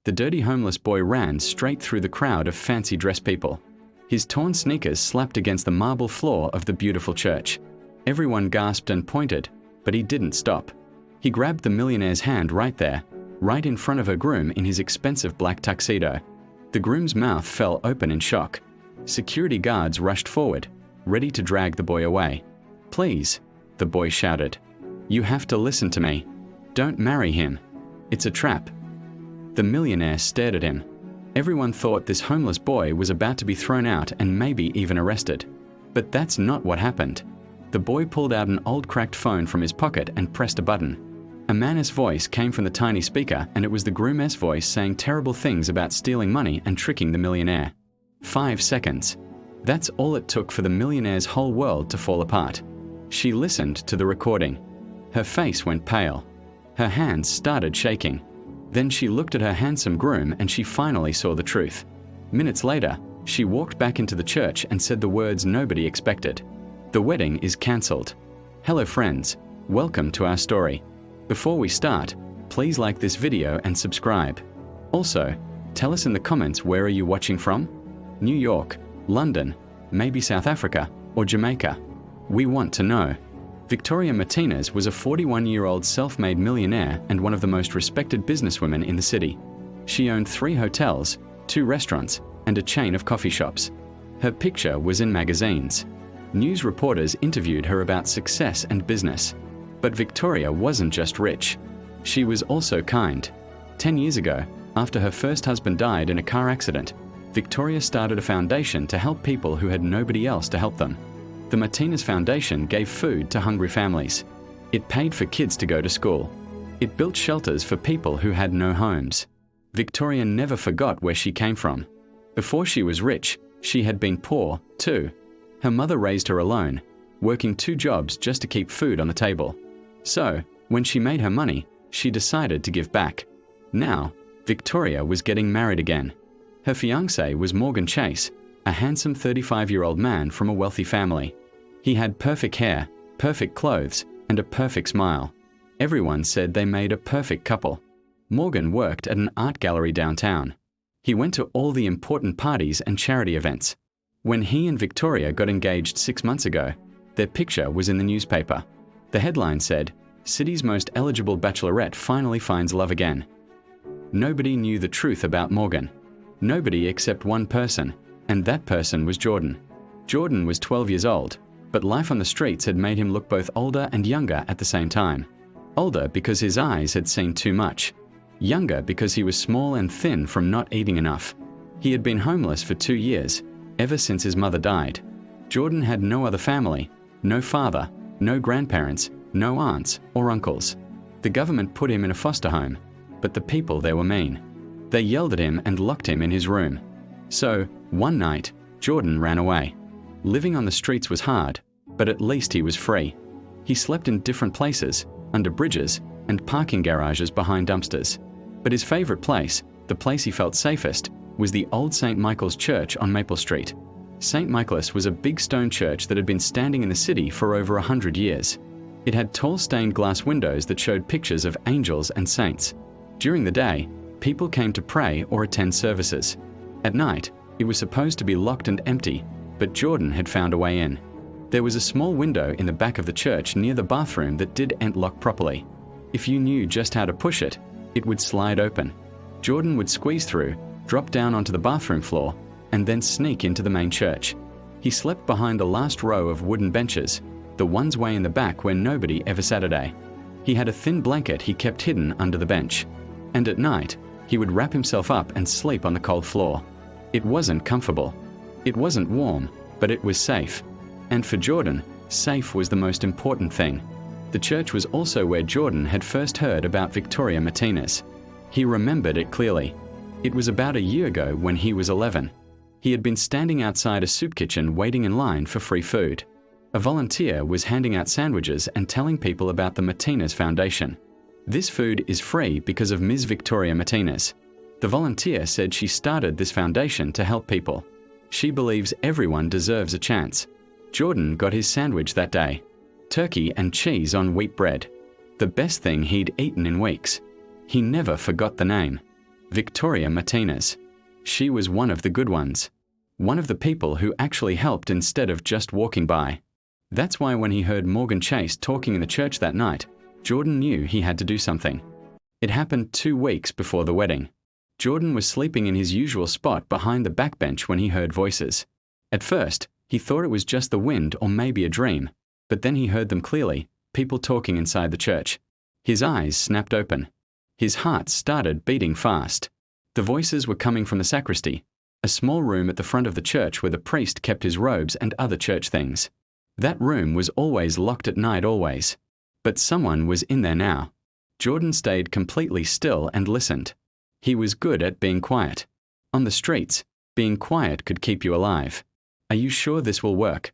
The dirty homeless boy ran straight through the crowd of fancy-dressed people. His torn sneakers slapped against the marble floor of the beautiful church. Everyone gasped and pointed, but he didn't stop. He grabbed the millionaire's hand right there, right in front of her groom in his expensive black tuxedo. The groom's mouth fell open in shock. Security guards rushed forward, ready to drag the boy away. "Please," the boy shouted. "You have to listen to me. Don't marry him. It's a trap." The millionaire stared at him. Everyone thought this homeless boy was about to be thrown out and maybe even arrested. But that's not what happened. The boy pulled out an old cracked phone from his pocket and pressed a button. A man's voice came from the tiny speaker, and it was the groom's voice saying terrible things about stealing money and tricking the millionaire. 5 seconds. That's all it took for the millionaire's whole world to fall apart. She listened to the recording. Her face went pale. Her hands started shaking. Then she looked at her handsome groom and she finally saw the truth. Minutes later, she walked back into the church and said the words nobody expected. "The wedding is cancelled." Hello friends, welcome to our story. Before we start, please like this video and subscribe. Also, tell us in the comments where are you watching from? New York, London, maybe South Africa, or Jamaica. We want to know. Victoria Martinez was a 41-year-old self-made millionaire and one of the most respected businesswomen in the city. She owned 3 hotels, 2 restaurants, and a chain of coffee shops. Her picture was in magazines. News reporters interviewed her about success and business. But Victoria wasn't just rich. She was also kind. 10 years ago, after her first husband died in a car accident, Victoria started a foundation to help people who had nobody else to help them. The Martinez Foundation gave food to hungry families. It paid for kids to go to school. It built shelters for people who had no homes. Victoria never forgot where she came from. Before she was rich, she had been poor, too. Her mother raised her alone, working 2 jobs just to keep food on the table. So, when she made her money, she decided to give back. Now, Victoria was getting married again. Her fiancé was Morgan Chase, a handsome 35-year-old man from a wealthy family. He had perfect hair, perfect clothes, and a perfect smile. Everyone said they made a perfect couple. Morgan worked at an art gallery downtown. He went to all the important parties and charity events. When he and Victoria got engaged 6 months ago, their picture was in the newspaper. The headline said, "City's most eligible bachelorette finally finds love again." Nobody knew the truth about Morgan. Nobody except one person, and that person was Jordan. Jordan was 12 years old, but life on the streets had made him look both older and younger at the same time. Older because his eyes had seen too much. Younger because he was small and thin from not eating enough. He had been homeless for 2 years, ever since his mother died. Jordan had no other family, no father, no grandparents, no aunts or uncles. The government put him in a foster home, but the people there were mean. They yelled at him and locked him in his room. So, one night, Jordan ran away. Living on the streets was hard, but at least he was free. He slept in different places, under bridges, and parking garages behind dumpsters. But his favorite place, the place he felt safest, was the old St. Michael's Church on Maple Street. St. Michael's was a big stone church that had been standing in the city for over 100 years. It had tall stained glass windows that showed pictures of angels and saints. During the day, people came to pray or attend services. At night, it was supposed to be locked and empty, but Jordan had found a way in. There was a small window in the back of the church near the bathroom that didn't lock properly. If you knew just how to push it, it would slide open. Jordan would squeeze through, drop down onto the bathroom floor, and then sneak into the main church. He slept behind the last row of wooden benches, the ones way in the back where nobody ever sat a day. He had a thin blanket he kept hidden under the bench. And at night, he would wrap himself up and sleep on the cold floor. It wasn't comfortable. It wasn't warm, but it was safe. And for Jordan, safe was the most important thing. The church was also where Jordan had first heard about Victoria Martinez. He remembered it clearly. It was about a year ago when he was 11. He had been standing outside a soup kitchen waiting in line for free food. A volunteer was handing out sandwiches and telling people about the Martinez Foundation. This food is free because of Ms. Victoria Martinez. The volunteer said she started this foundation to help people. She believes everyone deserves a chance. Jordan got his sandwich that day. Turkey and cheese on wheat bread. The best thing he'd eaten in weeks. He never forgot the name. Victoria Martinez. She was one of the good ones. One of the people who actually helped instead of just walking by. That's why when he heard Morgan Chase talking in the church that night, Jordan knew he had to do something. It happened 2 weeks before the wedding. Jordan was sleeping in his usual spot behind the backbench when he heard voices. At first, he thought it was just the wind or maybe a dream, but then he heard them clearly, people talking inside the church. His eyes snapped open. His heart started beating fast. The voices were coming from the sacristy, a small room at the front of the church where the priest kept his robes and other church things. That room was always locked at night always. But someone was in there now. Jordan stayed completely still and listened. He was good at being quiet. On the streets, being quiet could keep you alive. Are you sure this will work?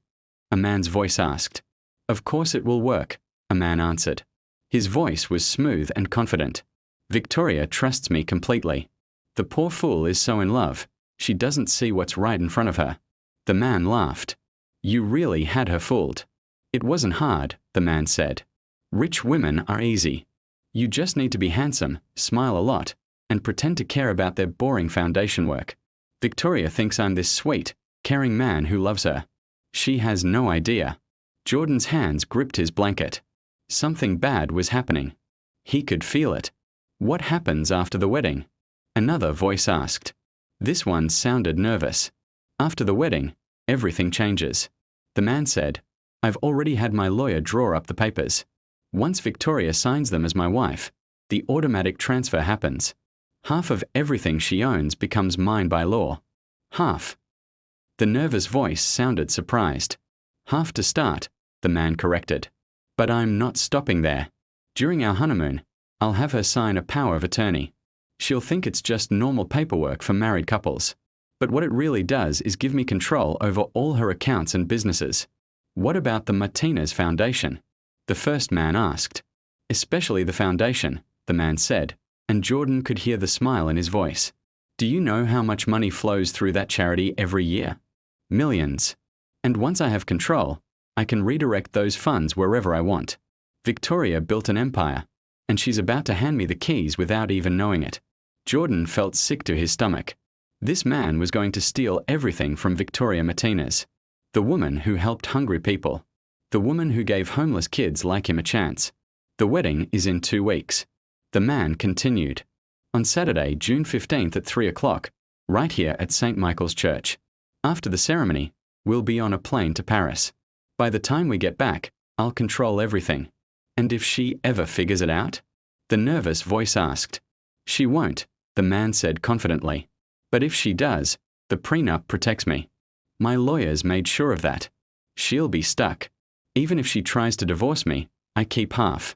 A man's voice asked. Of course it will work, a man answered. His voice was smooth and confident. Victoria trusts me completely. The poor fool is so in love, she doesn't see what's right in front of her. The man laughed. You really had her fooled. It wasn't hard, the man said. Rich women are easy. You just need to be handsome, smile a lot, and pretend to care about their boring foundation work. Victoria thinks I'm this sweet, caring man who loves her. She has no idea. Jordan's hands gripped his blanket. Something bad was happening. He could feel it. What happens after the wedding? Another voice asked. This one sounded nervous. After the wedding, everything changes. The man said, I've already had my lawyer draw up the papers. Once Victoria signs them as my wife, the automatic transfer happens. Half of everything she owns becomes mine by law. Half. The nervous voice sounded surprised. Half to start, the man corrected. But I'm not stopping there. During our honeymoon, I'll have her sign a power of attorney. She'll think it's just normal paperwork for married couples. But what it really does is give me control over all her accounts and businesses. What about the Martinez Foundation? The first man asked. Especially the foundation, the man said, and Jordan could hear the smile in his voice. Do you know how much money flows through that charity every year? Millions. And once I have control, I can redirect those funds wherever I want. Victoria built an empire, and she's about to hand me the keys without even knowing it. Jordan felt sick to his stomach. This man was going to steal everything from Victoria Martinez, the woman who helped hungry people, the woman who gave homeless kids like him a chance. The wedding is in 2 weeks. The man continued. On Saturday, June 15th at 3 o'clock, right here at St. Michael's Church. After the ceremony, we'll be on a plane to Paris. By the time we get back, I'll control everything. And if she ever figures it out? The nervous voice asked. She won't, the man said confidently. But if she does, the prenup protects me. My lawyers made sure of that. She'll be stuck. Even if she tries to divorce me, I keep half.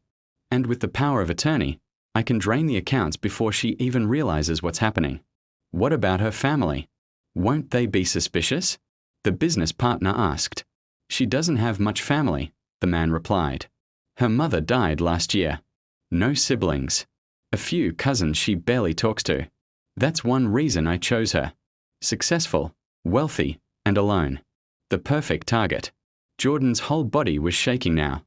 And with the power of attorney, I can drain the accounts before she even realizes what's happening. What about her family? Won't they be suspicious? The business partner asked. She doesn't have much family, the man replied. Her mother died last year. No siblings. A few cousins she barely talks to. That's one reason I chose her. Successful, wealthy, and alone. The perfect target. Jordan's whole body was shaking now.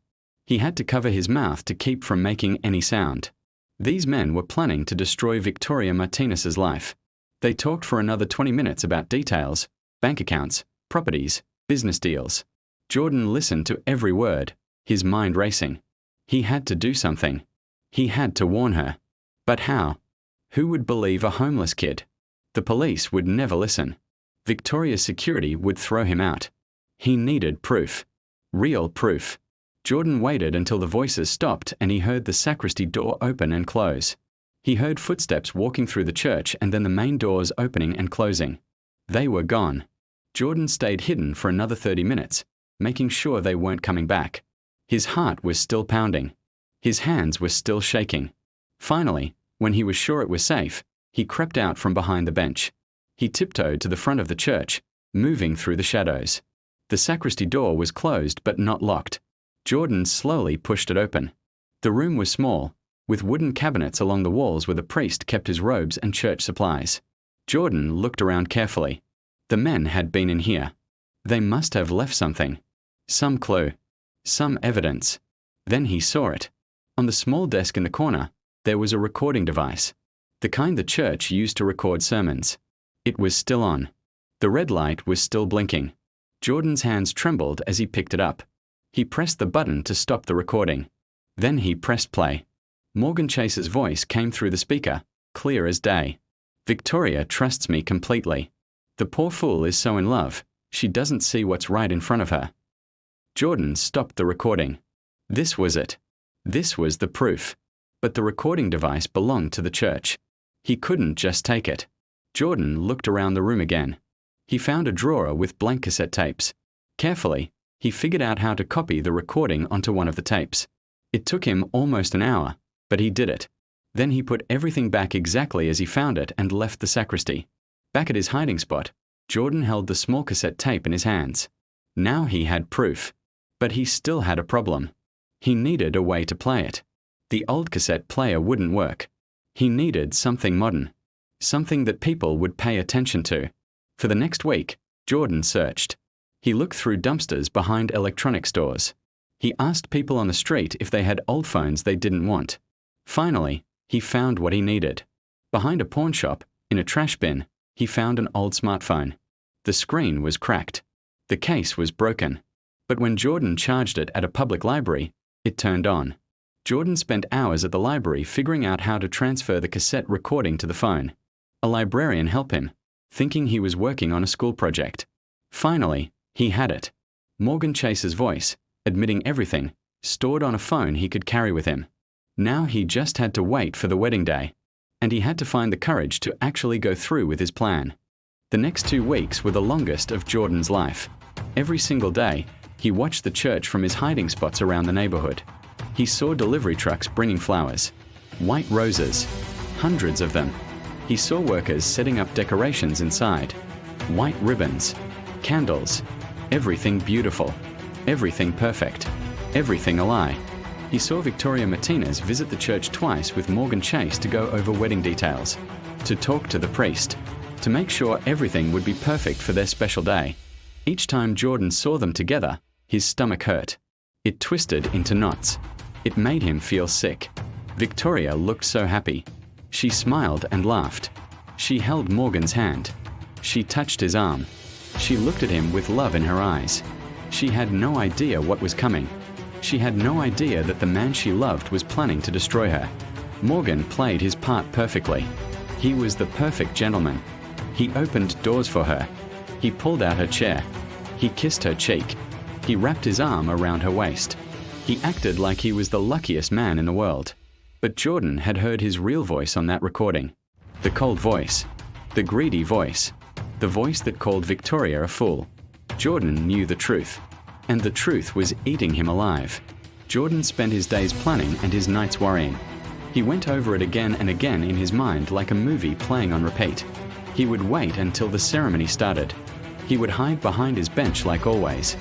He had to cover his mouth to keep from making any sound. These men were planning to destroy Victoria Martinez's life. They talked for another 20 minutes about details, bank accounts, properties, business deals. Jordan listened to every word, his mind racing. He had to do something. He had to warn her. But how? Who would believe a homeless kid? The police would never listen. Victoria's security would throw him out. He needed proof. Real proof. Jordan waited until the voices stopped and he heard the sacristy door open and close. He heard footsteps walking through the church and then the main doors opening and closing. They were gone. Jordan stayed hidden for another 30 minutes, making sure they weren't coming back. His heart was still pounding. His hands were still shaking. Finally, when he was sure it was safe, he crept out from behind the bench. He tiptoed to the front of the church, moving through the shadows. The sacristy door was closed but not locked. Jordan slowly pushed it open. The room was small, with wooden cabinets along the walls where the priest kept his robes and church supplies. Jordan looked around carefully. The men had been in here. They must have left something. Some clue. Some evidence. Then he saw it. On the small desk in the corner, there was a recording device. The kind the church used to record sermons. It was still on. The red light was still blinking. Jordan's hands trembled as he picked it up. He pressed the button to stop the recording. Then he pressed play. Morgan Chase's voice came through the speaker, clear as day. "Victoria trusts me completely. The poor fool is so in love, she doesn't see what's right in front of her." Jordan stopped the recording. This was it. This was the proof. But the recording device belonged to the church. He couldn't just take it. Jordan looked around the room again. He found a drawer with blank cassette tapes. Carefully, he figured out how to copy the recording onto one of the tapes. It took him almost an hour, but he did it. Then he put everything back exactly as he found it and left the sacristy. Back at his hiding spot, Jordan held the small cassette tape in his hands. Now he had proof. But he still had a problem. He needed a way to play it. The old cassette player wouldn't work. He needed something modern. Something that people would pay attention to. For the next week, Jordan searched. He looked through dumpsters behind electronic stores. He asked people on the street if they had old phones they didn't want. Finally, he found what he needed. Behind a pawn shop, in a trash bin, he found an old smartphone. The screen was cracked. The case was broken. But when Jordan charged it at a public library, it turned on. Jordan spent hours at the library figuring out how to transfer the cassette recording to the phone. A librarian helped him, thinking he was working on a school project. Finally, he had it. Morgan Chase's voice, admitting everything, stored on a phone he could carry with him. Now he just had to wait for the wedding day. And he had to find the courage to actually go through with his plan. The next 2 weeks were the longest of Jordan's life. Every single day, he watched the church from his hiding spots around the neighborhood. He saw delivery trucks bringing flowers. White roses. Hundreds of them. He saw workers setting up decorations inside. White ribbons. Candles. Everything beautiful. Everything perfect. Everything a lie. He saw Victoria Martinez visit the church twice with Morgan Chase to go over wedding details, to talk to the priest, to make sure everything would be perfect for their special day. Each time Jordan saw them together, his stomach hurt. It twisted into knots. It made him feel sick. Victoria looked so happy. She smiled and laughed. She held Morgan's hand. She touched his arm. She looked at him with love in her eyes. She had no idea what was coming. She had no idea that the man she loved was planning to destroy her. Morgan played his part perfectly. He was the perfect gentleman. He opened doors for her. He pulled out her chair. He kissed her cheek. He wrapped his arm around her waist. He acted like he was the luckiest man in the world. But Jordan had heard his real voice on that recording. The cold voice. The greedy voice. The voice that called Victoria a fool. Jordan knew the truth. And the truth was eating him alive. Jordan spent his days planning and his nights worrying. He went over it again and again in his mind like a movie playing on repeat. He would wait until the ceremony started. He would hide behind his bench like always.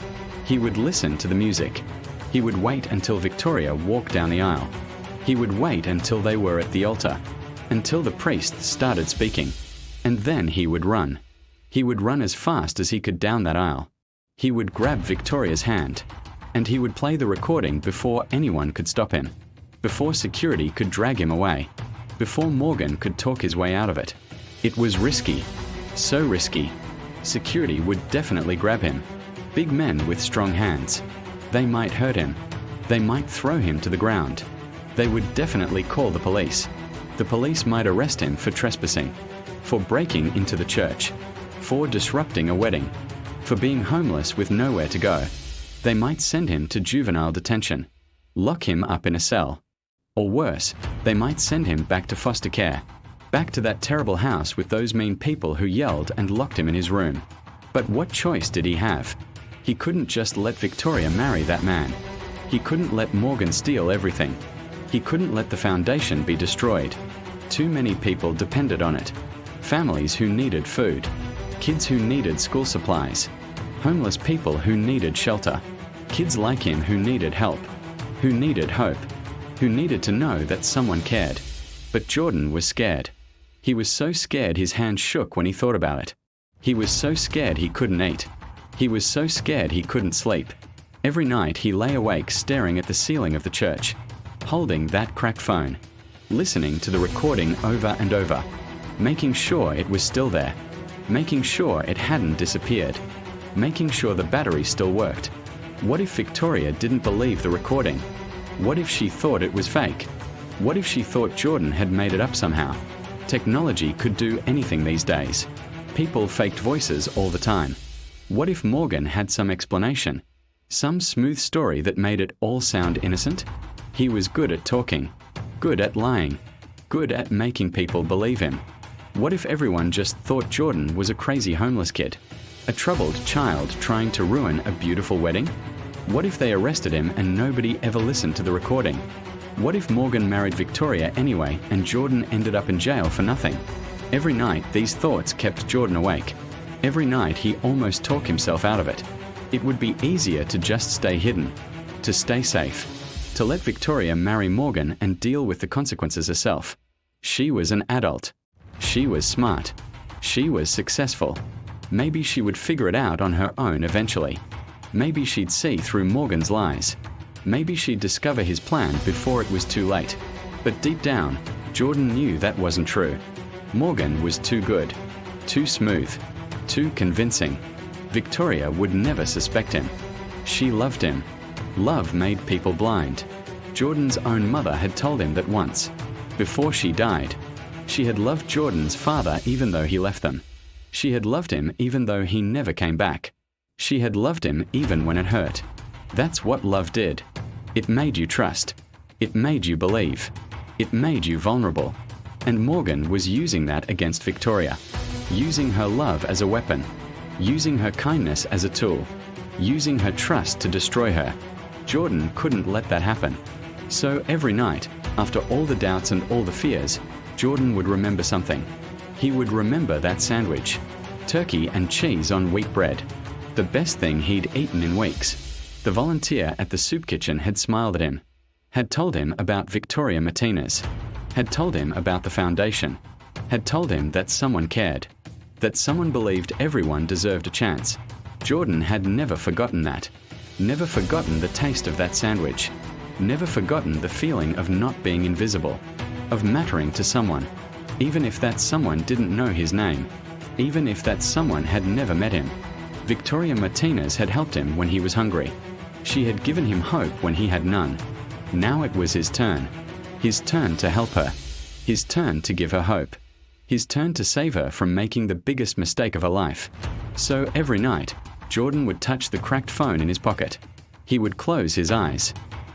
He would listen to the music. He would wait until Victoria walked down the aisle. He would wait until they were at the altar, until the priest started speaking. And then he would run. He would run as fast as he could down that aisle. He would grab Victoria's hand, and he would play the recording before anyone could stop him, before security could drag him away, before Morgan could talk his way out of it. It was risky, so risky. Security would definitely grab him. Big men with strong hands. They might hurt him. They might throw him to the ground. They would definitely call the police. The police might arrest him for trespassing, for breaking into the church, for disrupting a wedding, for being homeless with nowhere to go. They might send him to juvenile detention, lock him up in a cell. Or worse, they might send him back to foster care, back to that terrible house with those mean people who yelled and locked him in his room. But what choice did he have? He couldn't just let Victoria marry that man. He couldn't let Morgan steal everything. He couldn't let the foundation be destroyed. Too many people depended on it. Families who needed food. Kids who needed school supplies. Homeless people who needed shelter. Kids like him who needed help. Who needed hope. Who needed to know that someone cared. But Jordan was scared. He was so scared his hand shook when he thought about it. He was so scared he couldn't eat. He was so scared he couldn't sleep. Every night he lay awake staring at the ceiling of the church, holding that cracked phone. listening to the recording over and over, making sure it was still there, making sure it hadn't disappeared, making sure the battery still worked. What if Victoria didn't believe the recording? What if she thought it was fake? What if she thought Jordan had made it up somehow? Technology could do anything these days. People faked voices all the time. What if Morgan had some explanation? Some smooth story that made it all sound innocent? He was good at talking, good at lying, good at making people believe him. What if everyone just thought Jordan was a crazy homeless kid? A troubled child trying to ruin a beautiful wedding? What if they arrested him and nobody ever listened to the recording? What if Morgan married Victoria anyway and Jordan ended up in jail for nothing? Every night these thoughts kept Jordan awake. Every night he almost talked himself out of it. It would be easier to just stay hidden, to stay safe, to let Victoria marry Morgan and deal with the consequences herself. She was an adult. She was smart. She was successful. Maybe she would figure it out on her own eventually. Maybe she'd see through Morgan's lies. Maybe she'd discover his plan before it was too late. But deep down, Jordan knew that wasn't true. Morgan was too good, too smooth, too convincing. Victoria would never suspect him. She loved him. Love made people blind. Jordan's own mother had told him that once, before she died. She had loved Jordan's father even though he left them. She had loved him even though he never came back. She had loved him even when it hurt. That's what love did. It made you trust. It made you believe. It made you vulnerable. And Morgan was using that against Victoria, using her love as a weapon, using her kindness as a tool, using her trust to destroy her. Jordan couldn't let that happen. So every night, after all the doubts and all the fears, Jordan would remember something. He would remember that sandwich, turkey and cheese on wheat bread, the best thing he'd eaten in weeks. The volunteer at the soup kitchen had smiled at him, had told him about Victoria Martinez, had told him about the foundation, had told him that someone cared, that someone believed everyone deserved a chance. Jordan had never forgotten that, never forgotten the taste of that sandwich, never forgotten the feeling of not being invisible, of mattering to someone, even if that someone didn't know his name, even if that someone had never met him. Victoria Martinez had helped him when he was hungry. She had given him hope when he had none. Now it was his turn to help her, his turn to give her hope, his turn to save her from making the biggest mistake of her life. So every night, Jordan would touch the cracked phone in his pocket. He would close his eyes.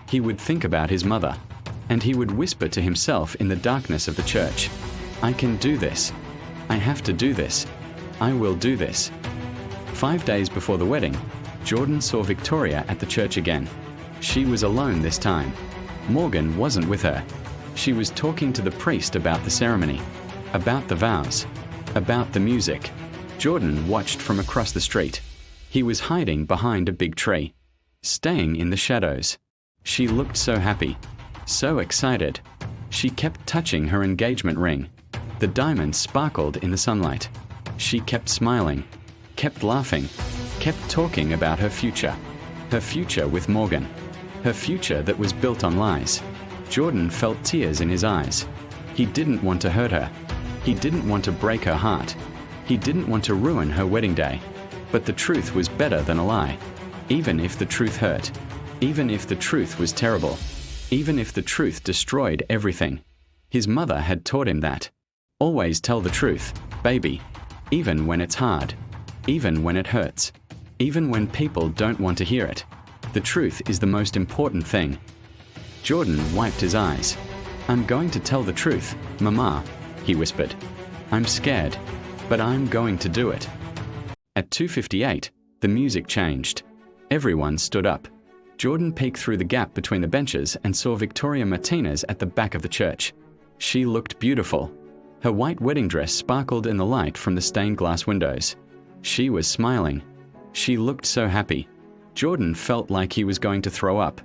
He would think about his mother, and he would whisper to himself in the darkness of the church, "I can do this. I have to do this. I will do this." 5 days before the wedding, Jordan saw Victoria at the church again. She was alone this time. Morgan wasn't with her. She was talking to the priest about the ceremony, about the vows, about the music. Jordan watched from across the street. He was hiding behind a big tree, staying in the shadows. She looked so happy, so excited. She kept touching her engagement ring. The diamond sparkled in the sunlight. She kept smiling, kept laughing, kept talking about her future with Morgan, her future that was built on lies. Jordan felt tears in his eyes. He didn't want to hurt her. He didn't want to break her heart. He didn't want to ruin her wedding day. But the truth was better than a lie. Even if the truth hurt, even if the truth was terrible, even if the truth destroyed everything. His mother had taught him that. Always tell the truth, baby, even when it's hard, even when it hurts, even when people don't want to hear it. The truth is the most important thing. Jordan wiped his eyes. "I'm going to tell the truth, Mama," he whispered. "I'm scared, but I'm going to do it." At 2:58, the music changed. Everyone stood up. Jordan peeked through the gap between the benches and saw Victoria Martinez at the back of the church. She looked beautiful. Her white wedding dress sparkled in the light from the stained glass windows. She was smiling. She looked so happy. Jordan felt like he was going to throw up.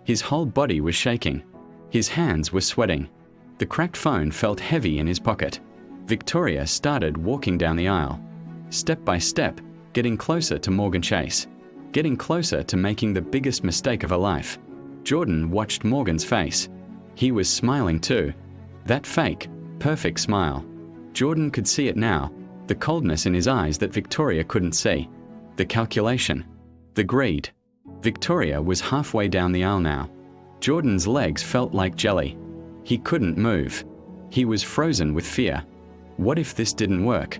His whole body was shaking. His hands were sweating. The cracked phone felt heavy in his pocket. Victoria started walking down the aisle, step by step, getting closer to Morgan Chase, getting closer to making the biggest mistake of her life. Jordan watched Morgan's face. He was smiling too. That fake, perfect smile. Jordan could see it now, the coldness in his eyes that Victoria couldn't see. The calculation. The greed. Victoria was halfway down the aisle now. Jordan's legs felt like jelly. He couldn't move. He was frozen with fear. What if this didn't work?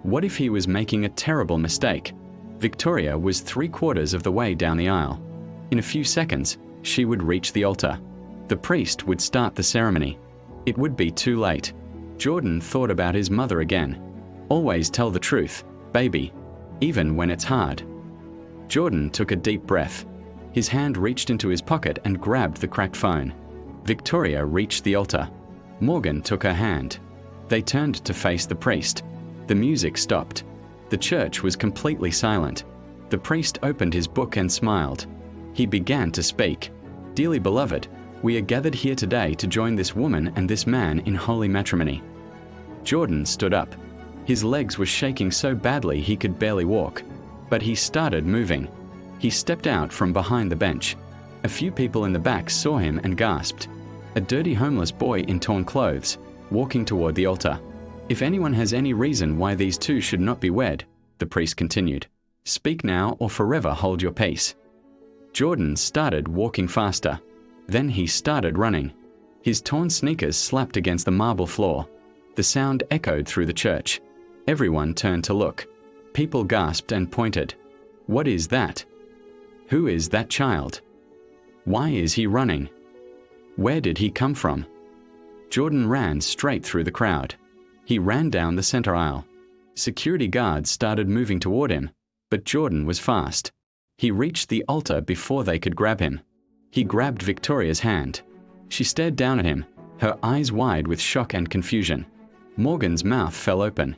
What if he was making a terrible mistake? Victoria was 3/4 of the way down the aisle. In a few seconds, she would reach the altar. The priest would start the ceremony. It would be too late. Jordan thought about his mother again. Always tell the truth, baby, even when it's hard. Jordan took a deep breath. His hand reached into his pocket and grabbed the cracked phone. Victoria reached the altar. Morgan took her hand. They turned to face the priest. The music stopped. The church was completely silent. The priest opened his book and smiled. He began to speak. Dearly beloved, we are gathered here today to join this woman and this man in holy matrimony. Jordan stood up. His legs were shaking so badly he could barely walk. But he started moving. He stepped out from behind the bench. A few people in the back saw him and gasped. A dirty homeless boy in torn clothes, walking toward the altar. If anyone has any reason why these two should not be wed, the priest continued, speak now or forever hold your peace. Jordan started walking faster. Then he started running. His torn sneakers slapped against the marble floor. The sound echoed through the church. Everyone turned to look. People gasped and pointed. What is that? Who is that child? Why is he running? Where did he come from? Jordan ran straight through the crowd. He ran down the center aisle. Security guards started moving toward him, but Jordan was fast. He reached the altar before they could grab him. He grabbed Victoria's hand. She stared down at him, her eyes wide with shock and confusion. Morgan's mouth fell open.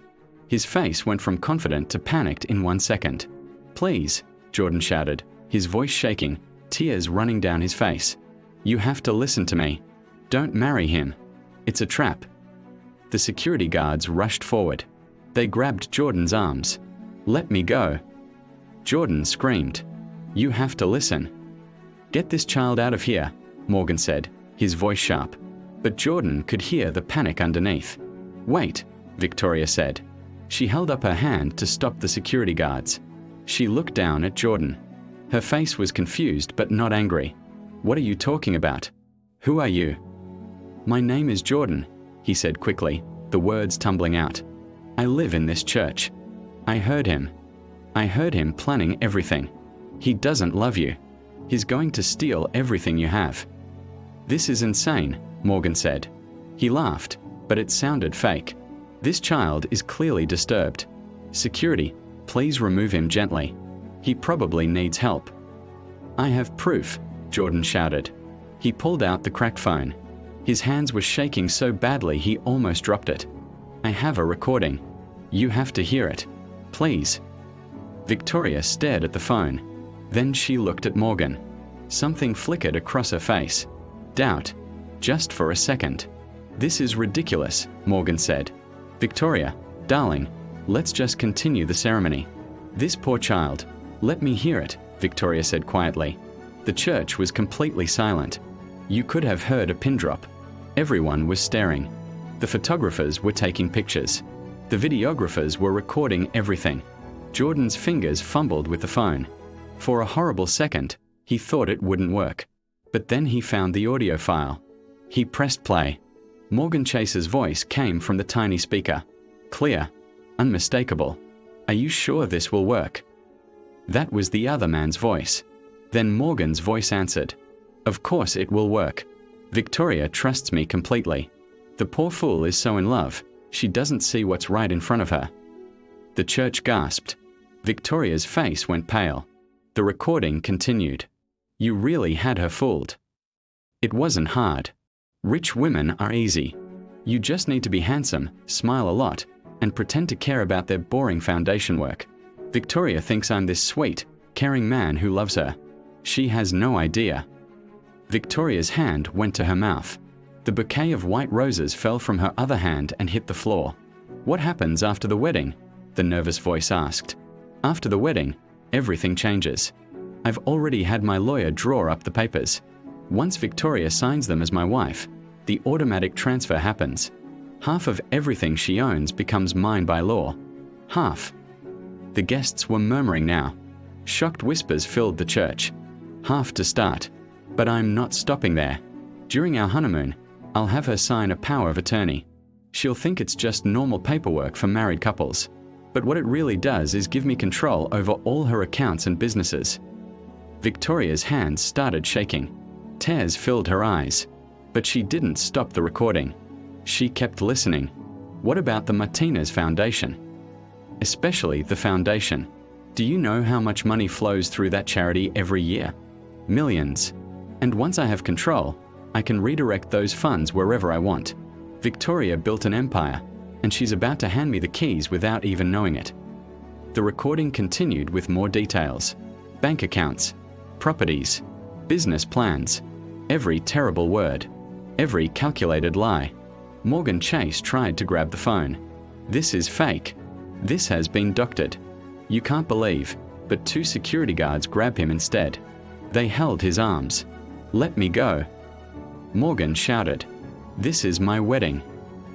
His face went from confident to panicked in 1 second. Please, Jordan shouted, his voice shaking, tears running down his face. You have to listen to me. Don't marry him. It's a trap. The security guards rushed forward. They grabbed Jordan's arms. Let me go. Jordan screamed. You have to listen. Get this child out of here, Morgan said, his voice sharp. But Jordan could hear the panic underneath. Wait, Victoria said. She held up her hand to stop the security guards. She looked down at Jordan. Her face was confused but not angry. What are you talking about? Who are you? My name is Jordan, he said quickly, the words tumbling out. I live in this church. I heard him. I heard him planning everything. He doesn't love you. He's going to steal everything you have. This is insane, Morgan said. He laughed, but it sounded fake. This child is clearly disturbed. Security, please remove him gently. He probably needs help. I have proof, Jordan shouted. He pulled out the cracked phone. His hands were shaking so badly he almost dropped it. I have a recording. You have to hear it. Please. Victoria stared at the phone. Then she looked at Morgan. Something flickered across her face. Doubt. Just for a second. This is ridiculous, Morgan said. Victoria, darling, let's just continue the ceremony. This poor child. Let me hear it, Victoria said quietly. The church was completely silent. You could have heard a pin drop. Everyone was staring. The photographers were taking pictures. The videographers were recording everything. Jordan's fingers fumbled with the phone. For a horrible second, he thought it wouldn't work. But then he found the audio file. He pressed play. Morgan Chase's voice came from the tiny speaker. Clear. Unmistakable. Are you sure this will work? That was the other man's voice. Then Morgan's voice answered. Of course it will work. Victoria trusts me completely. The poor fool is so in love, she doesn't see what's right in front of her. The church gasped. Victoria's face went pale. The recording continued. You really had her fooled. It wasn't hard. Rich women are easy. You just need to be handsome, smile a lot, and pretend to care about their boring foundation work. Victoria thinks I'm this sweet, caring man who loves her. She has no idea. Victoria's hand went to her mouth. The bouquet of white roses fell from her other hand and hit the floor. What happens after the wedding? The nervous voice asked. After the wedding, everything changes. I've already had my lawyer draw up the papers. Once Victoria signs them as my wife, The automatic transfer happens. Half of everything she owns becomes mine by law. Half. The guests were murmuring now. Shocked whispers filled the church. Half to start. But I'm not stopping there. During our honeymoon, I'll have her sign a power of attorney. She'll think it's just normal paperwork for married couples. But what it really does is give me control over all her accounts and businesses. Victoria's hands started shaking. Tears filled her eyes. But she didn't stop the recording. She kept listening. What about the Martinez Foundation? Especially the foundation. Do you know how much money flows through that charity every year? Millions. And once I have control, I can redirect those funds wherever I want. Victoria built an empire, and she's about to hand me the keys without even knowing it. The recording continued with more details. Bank accounts, properties, business plans, every terrible word, every calculated lie. Morgan Chase tried to grab the phone. This is fake. This has been doctored. You can't believe, but 2 security guards grabbed him instead. They held his arms. Let me go. Morgan shouted. This is my wedding.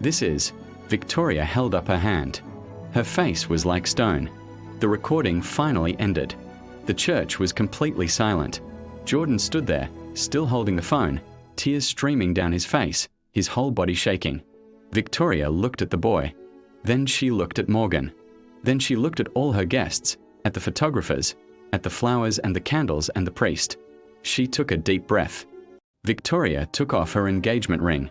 This is. Victoria held up her hand. Her face was like stone. The recording finally ended. The church was completely silent. Jordan stood there, still holding the phone, tears streaming down his face, his whole body shaking. Victoria looked at the boy. Then she looked at Morgan. Then she looked at all her guests, at the photographers, at the flowers and the candles and the priest. She took a deep breath. Victoria took off her engagement ring.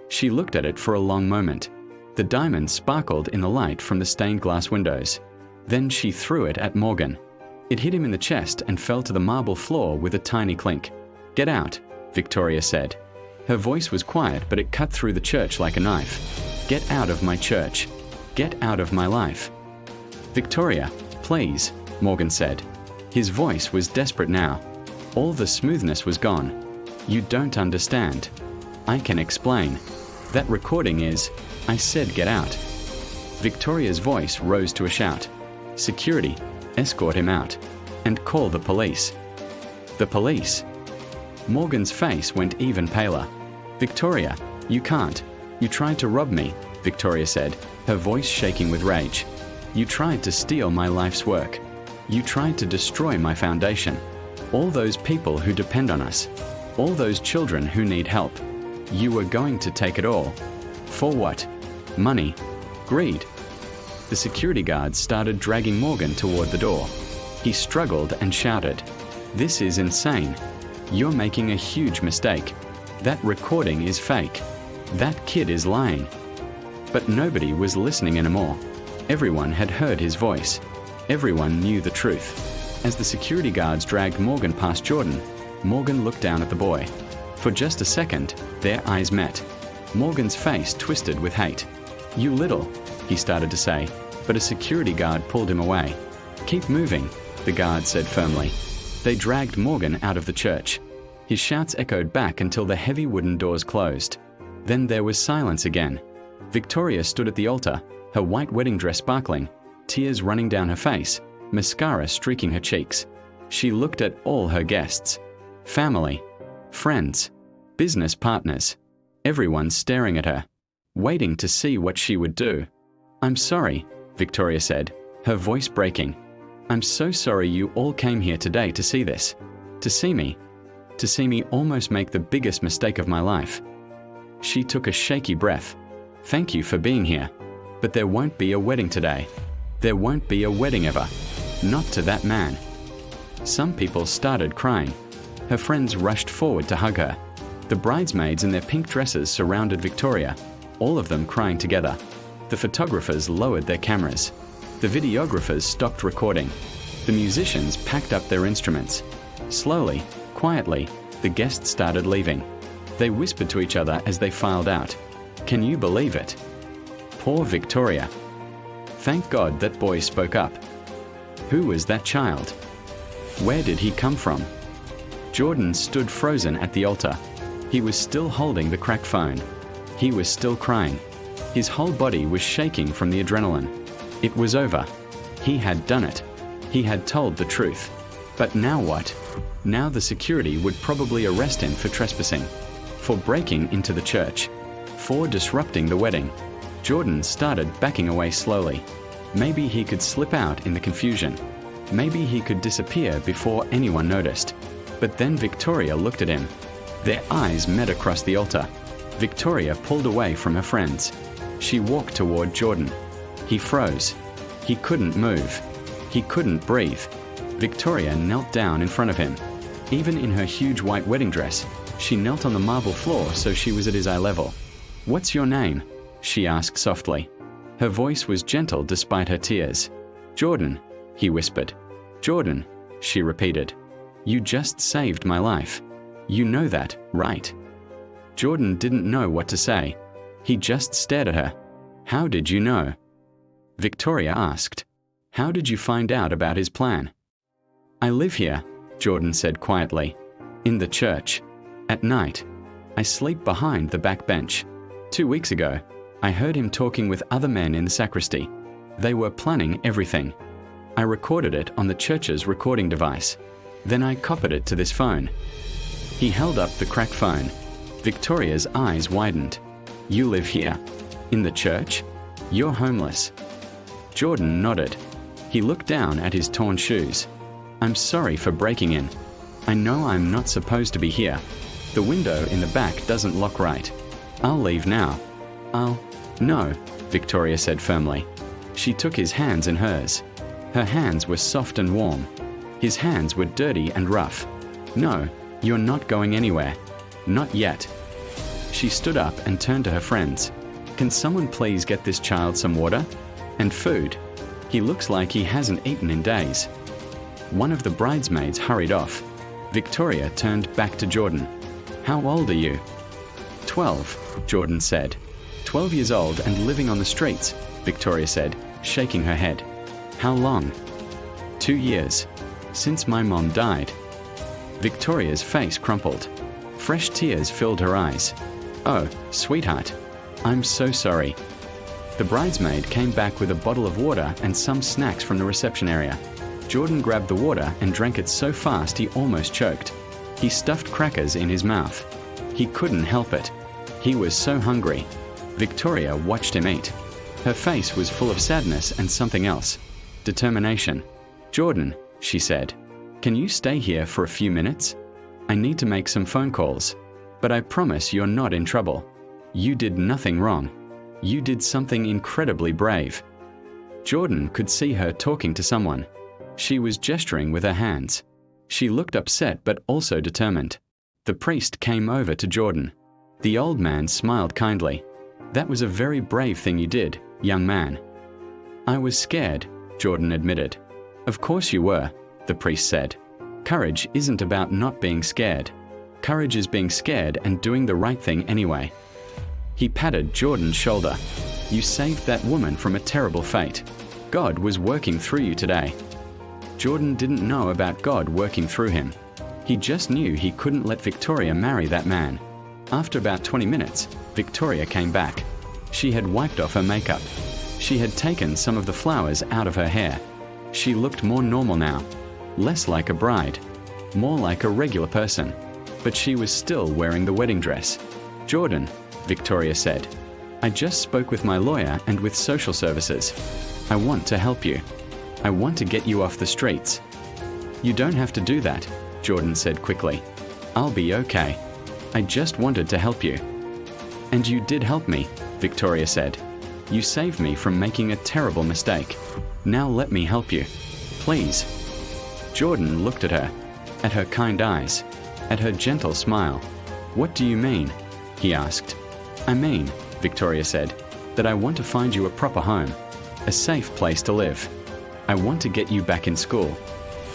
She looked at it for a long moment. The diamond sparkled in the light from the stained glass windows. Then she threw it at Morgan. It hit him in the chest and fell to the marble floor with a tiny clink. Get out, Victoria said. Her voice was quiet, but it cut through the church like a knife. Get out of my church. Get out of my life. Victoria, please, Morgan said. His voice was desperate now. All the smoothness was gone. You don't understand. I can explain. That recording is, I said get out. Victoria's voice rose to a shout. Security, escort him out. And call the police. The police. Morgan's face went even paler. Victoria, you can't. You tried to rob me, Victoria said, her voice shaking with rage. You tried to steal my life's work. You tried to destroy my foundation. All those people who depend on us. All those children who need help. You were going to take it all. For what? Money? Greed? The security guards started dragging Morgan toward the door. He struggled and shouted, This is insane. You're making a huge mistake. That recording is fake. That kid is lying. But nobody was listening anymore. Everyone had heard his voice. Everyone knew the truth. As the security guards dragged Morgan past Jordan, Morgan looked down at the boy. For just a second, their eyes met. Morgan's face twisted with hate. You little, he started to say, but a security guard pulled him away. Keep moving, the guard said firmly. They dragged Morgan out of the church. His shouts echoed back until the heavy wooden doors closed. Then there was silence again. Victoria stood at the altar, her white wedding dress sparkling, tears running down her face, mascara streaking her cheeks. She looked at all her guests. Family, friends, business partners, everyone staring at her, waiting to see what she would do. I'm sorry, Victoria said, her voice breaking. I'm so sorry you all came here today to see this, to see me almost make the biggest mistake of my life. She took a shaky breath. Thank you for being here, but there won't be a wedding today. There won't be a wedding ever, not to that man. Some people started crying. Her friends rushed forward to hug her. The bridesmaids in their pink dresses surrounded Victoria, all of them crying together. The photographers lowered their cameras. The videographers stopped recording. The musicians packed up their instruments. Slowly, quietly, the guests started leaving. They whispered to each other as they filed out. Can you believe it? Poor Victoria. Thank God that boy spoke up. Who was that child? Where did he come from? Jordan stood frozen at the altar. He was still holding the cracked phone. He was still crying. His whole body was shaking from the adrenaline. It was over. He had done it. He had told the truth. But now what? Now the security would probably arrest him for trespassing. for breaking into the church, for disrupting the wedding. Jordan started backing away slowly. Maybe he could slip out in the confusion. Maybe he could disappear before anyone noticed. But then Victoria looked at him. Their eyes met across the altar. Victoria pulled away from her friends. She walked toward Jordan. He froze. He couldn't move. He couldn't breathe. Victoria knelt down in front of him. Even in her huge white wedding dress, she knelt on the marble floor so she was at his eye level. "What's your name?" she asked softly. Her voice was gentle despite her tears. "Jordan," he whispered. "Jordan," she repeated. "You just saved my life. You know that, right?" Jordan didn't know what to say. He just stared at her. "How did you know?" Victoria asked. "How did you find out about his plan?" "I live here," Jordan said quietly. "In the church. At night. I sleep behind the back bench. 2 weeks ago, I heard him talking with other men in the sacristy. They were planning everything. I recorded it on the church's recording device. Then I copied it to this phone." He held up the cracked phone. Victoria's eyes widened. "You live here? In the church? You're homeless." Jordan nodded. He looked down at his torn shoes. "I'm sorry for breaking in. I know I'm not supposed to be here. The window in the back doesn't lock right. I'll leave now." No, Victoria said firmly. She took his hands in hers. Her hands were soft and warm. His hands were dirty and rough. "No, you're not going anywhere. Not yet." She stood up and turned to her friends. "Can someone please get this child some water? And food? He looks like he hasn't eaten in days." One of the bridesmaids hurried off. Victoria turned back to Jordan. "How old are you?" 12, Jordan said. 12 years old and living on the streets, Victoria said, shaking her head. "How long?" 2 years. Since my mom died." Victoria's face crumpled. Fresh tears filled her eyes. "Oh, sweetheart, I'm so sorry." The bridesmaid came back with a bottle of water and some snacks from the reception area. Jordan grabbed the water and drank it so fast he almost choked. He stuffed crackers in his mouth. He couldn't help it. He was so hungry. Victoria watched him eat. Her face was full of sadness and something else. Determination. "Jordan," she said, "can you stay here for a few minutes? I need to make some phone calls. But I promise you're not in trouble. You did nothing wrong. You did something incredibly brave." Jordan could see her talking to someone. She was gesturing with her hands. She looked upset but also determined. The priest came over to Jordan. The old man smiled kindly. "That was a very brave thing you did, young man." "I was scared," Jordan admitted. "Of course you were," the priest said. "Courage isn't about not being scared. Courage is being scared and doing the right thing anyway." He patted Jordan's shoulder. "You saved that woman from a terrible fate. God was working through you today." Jordan didn't know about God working through him. He just knew he couldn't let Victoria marry that man. After about 20 minutes, Victoria came back. She had wiped off her makeup. She had taken some of the flowers out of her hair. She looked more normal now, less like a bride, more like a regular person. But she was still wearing the wedding dress. "Jordan," Victoria said, "I just spoke with my lawyer and with social services. I want to help you. I want to get you off the streets." "You don't have to do that," Jordan said quickly. "I'll be okay. I just wanted to help you." "And you did help me," Victoria said. "You saved me from making a terrible mistake. Now let me help you. Please." Jordan looked at her kind eyes, at her gentle smile. "What do you mean?" he asked. "I mean," Victoria said, "that I want to find you a proper home, a safe place to live. I want to get you back in school.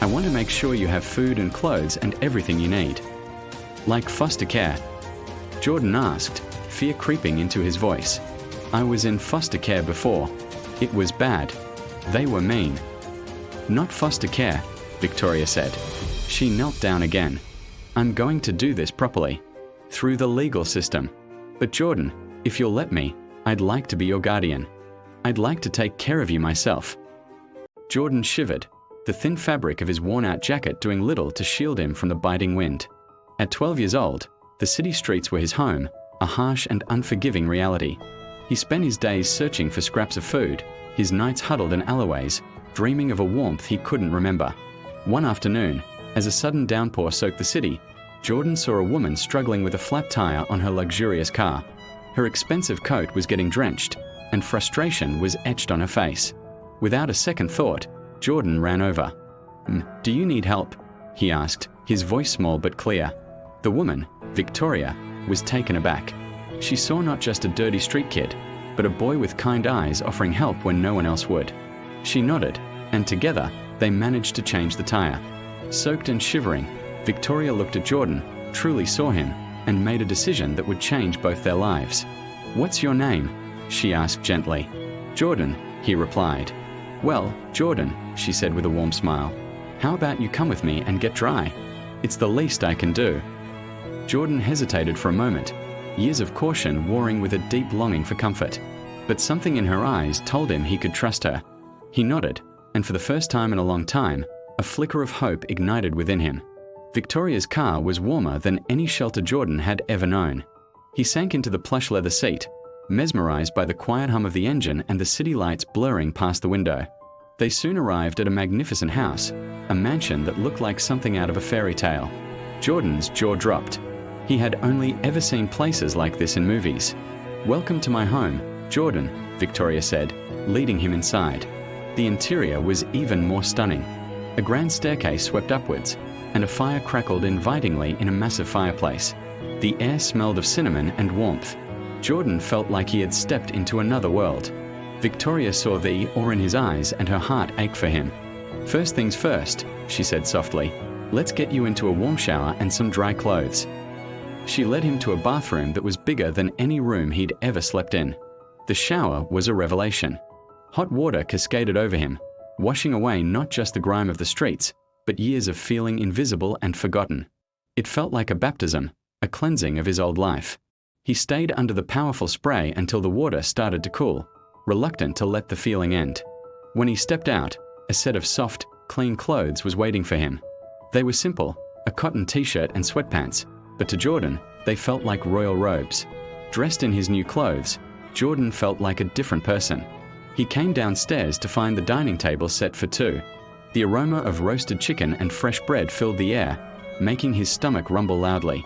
I want to make sure you have food and clothes and everything you need." "Like foster care?" Jordan asked, fear creeping into his voice. "I was in foster care before. It was bad. They were mean." "Not foster care," Victoria said. She knelt down again. "I'm going to do this properly, through the legal system. But Jordan, if you'll let me, I'd like to be your guardian. I'd like to take care of you myself." Jordan shivered, the thin fabric of his worn-out jacket doing little to shield him from the biting wind. At 12 years old, The city streets were his home, a harsh and unforgiving reality. He spent his days searching for scraps of food, his nights huddled in alleyways, dreaming of a warmth he couldn't remember. One afternoon, as a sudden downpour soaked the city, Jordan saw a woman struggling with a flat tire on her luxurious car. Her expensive coat was getting drenched, and frustration was etched on her face. Without a second thought, Jordan ran over. "Do you need help?" he asked, his voice small but clear. The woman, Victoria, was taken aback. She saw not just a dirty street kid, but a boy with kind eyes offering help when no one else would. She nodded, and together, they managed to change the tire. Soaked and shivering, Victoria looked at Jordan, truly saw him, and made a decision that would change both their lives. "What's your name?" she asked gently. "Jordan," he replied. "Well, Jordan," she said with a warm smile, "how about you come with me and get dry? It's the least I can do." Jordan hesitated for a moment, years of caution warring with a deep longing for comfort. But something in her eyes told him he could trust her. He nodded, and for the first time in a long time, a flicker of hope ignited within him. Victoria's car was warmer than any shelter Jordan had ever known. He sank into the plush leather seat, mesmerized by the quiet hum of the engine and the city lights blurring past the window. They soon arrived at a magnificent house, a mansion that looked like something out of a fairy tale. Jordan's jaw dropped. He had only ever seen places like this in movies. "Welcome to my home, Jordan," Victoria said, leading him inside. The interior was even more stunning. A grand staircase swept upwards, and a fire crackled invitingly in a massive fireplace. The air smelled of cinnamon and warmth. Jordan felt like he had stepped into another world. Victoria saw the awe in his eyes, and her heart ached for him. "First things first," she said softly. "Let's get you into a warm shower and some dry clothes." She led him to a bathroom that was bigger than any room he'd ever slept in. The shower was a revelation. Hot water cascaded over him, washing away not just the grime of the streets, but years of feeling invisible and forgotten. It felt like a baptism, a cleansing of his old life. He stayed under the powerful spray until the water started to cool, reluctant to let the feeling end. When he stepped out, a set of soft, clean clothes was waiting for him. They were simple, a cotton t-shirt and sweatpants, but to Jordan, they felt like royal robes. Dressed in his new clothes, Jordan felt like a different person. He came downstairs to find the dining table set for two. The aroma of roasted chicken and fresh bread filled the air, making his stomach rumble loudly.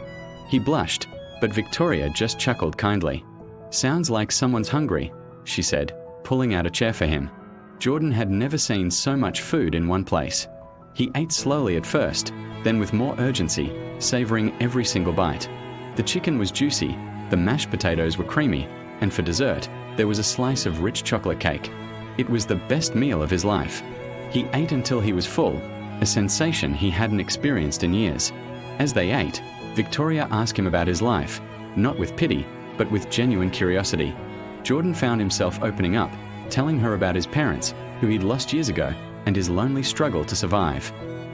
He blushed, but Victoria just chuckled kindly. "Sounds like someone's hungry," she said, pulling out a chair for him. Jordan had never seen so much food in one place. He ate slowly at first, then with more urgency, savoring every single bite. The chicken was juicy, the mashed potatoes were creamy, and for dessert, there was a slice of rich chocolate cake. It was the best meal of his life. He ate until he was full, a sensation he hadn't experienced in years. As they ate, Victoria asked him about his life, not with pity, but with genuine curiosity. Jordan found himself opening up, telling her about his parents, who he'd lost years ago, and his lonely struggle to survive.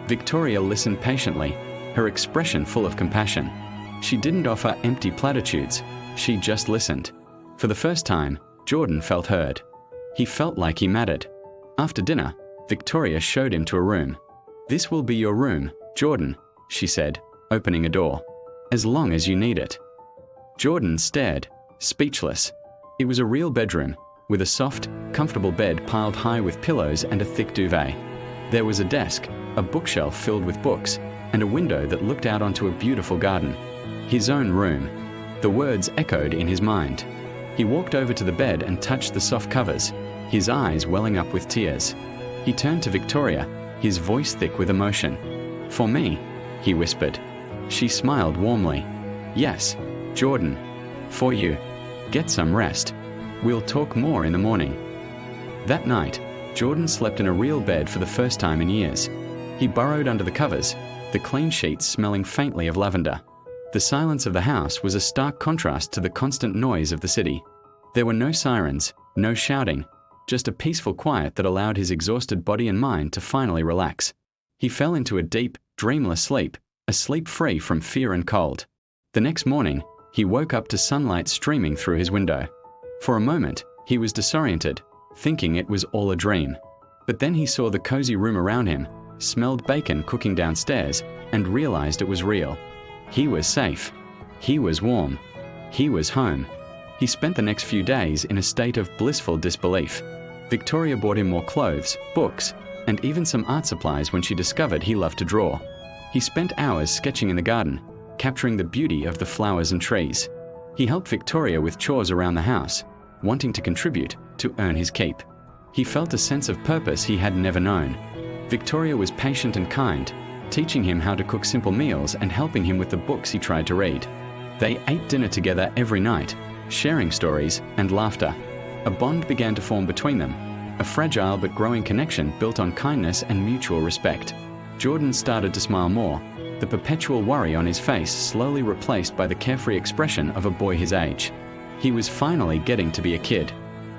Victoria listened patiently, her expression full of compassion. She didn't offer empty platitudes, she just listened. For the first time, Jordan felt heard. He felt like he mattered. After dinner, Victoria showed him to a room. "This will be your room, Jordan," she said, opening a door. "As long as you need it." Jordan stared, speechless. It was a real bedroom, with a soft, comfortable bed piled high with pillows and a thick duvet. There was a desk, a bookshelf filled with books, and a window that looked out onto a beautiful garden. His own room. The words echoed in his mind. He walked over to the bed and touched the soft covers, his eyes welling up with tears. He turned to Victoria, his voice thick with emotion. "For me," he whispered. She smiled warmly. "Yes, Jordan. For you. Get some rest. We'll talk more in the morning." That night, Jordan slept in a real bed for the first time in years. He burrowed under the covers, the clean sheets smelling faintly of lavender. The silence of the house was a stark contrast to the constant noise of the city. There were no sirens, no shouting, just a peaceful quiet that allowed his exhausted body and mind to finally relax. He fell into a deep, dreamless sleep, a sleep free from fear and cold. The next morning, he woke up to sunlight streaming through his window. For a moment, he was disoriented, thinking it was all a dream. But then he saw the cozy room around him, smelled bacon cooking downstairs, and realized it was real. He was safe. He was warm. He was home. He spent the next few days in a state of blissful disbelief. Victoria bought him more clothes, books, and even some art supplies when she discovered he loved to draw. He spent hours sketching in the garden, capturing the beauty of the flowers and trees. He helped Victoria with chores around the house, wanting to contribute to earn his keep. He felt a sense of purpose he had never known. Victoria was patient and kind, teaching him how to cook simple meals and helping him with the books he tried to read. They ate dinner together every night, sharing stories and laughter. A bond began to form between them, a fragile but growing connection built on kindness and mutual respect. Jordan started to smile more, the perpetual worry on his face slowly replaced by the carefree expression of a boy his age. He was finally getting to be a kid.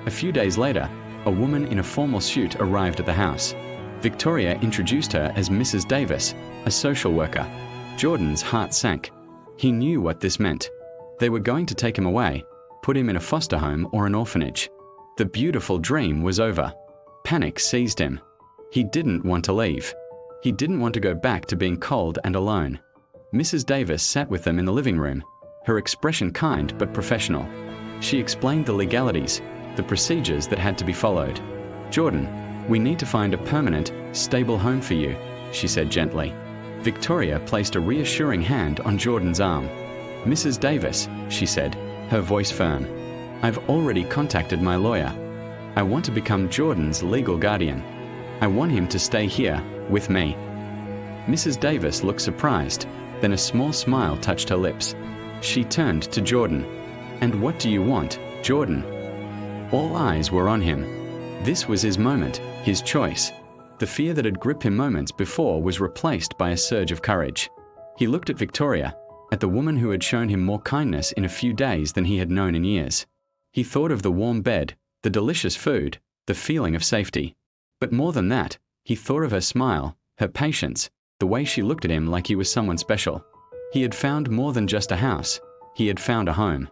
A few days later, a woman in a formal suit arrived at the house. Victoria introduced her as Mrs. Davis, a social worker. Jordan's heart sank. He knew what this meant. They were going to take him away, put him in a foster home or an orphanage. The beautiful dream was over. Panic seized him. He didn't want to leave. He didn't want to go back to being cold and alone. Mrs. Davis sat with them in the living room, her expression kind but professional. She explained the legalities, the procedures that had to be followed. "Jordan, we need to find a permanent, stable home for you," she said gently. Victoria placed a reassuring hand on Jordan's arm. "Mrs. Davis," she said, her voice firm, "I've already contacted my lawyer. I want to become Jordan's legal guardian. I want him to stay here, with me." Mrs. Davis looked surprised, then a small smile touched her lips. She turned to Jordan. "And what do you want, Jordan?" All eyes were on him. This was his moment, his choice. The fear that had gripped him moments before was replaced by a surge of courage. He looked at Victoria, at the woman who had shown him more kindness in a few days than he had known in years. He thought of the warm bed, the delicious food, the feeling of safety. But more than that, he thought of her smile, her patience, the way she looked at him like he was someone special. He had found more than just a house. He had found a home.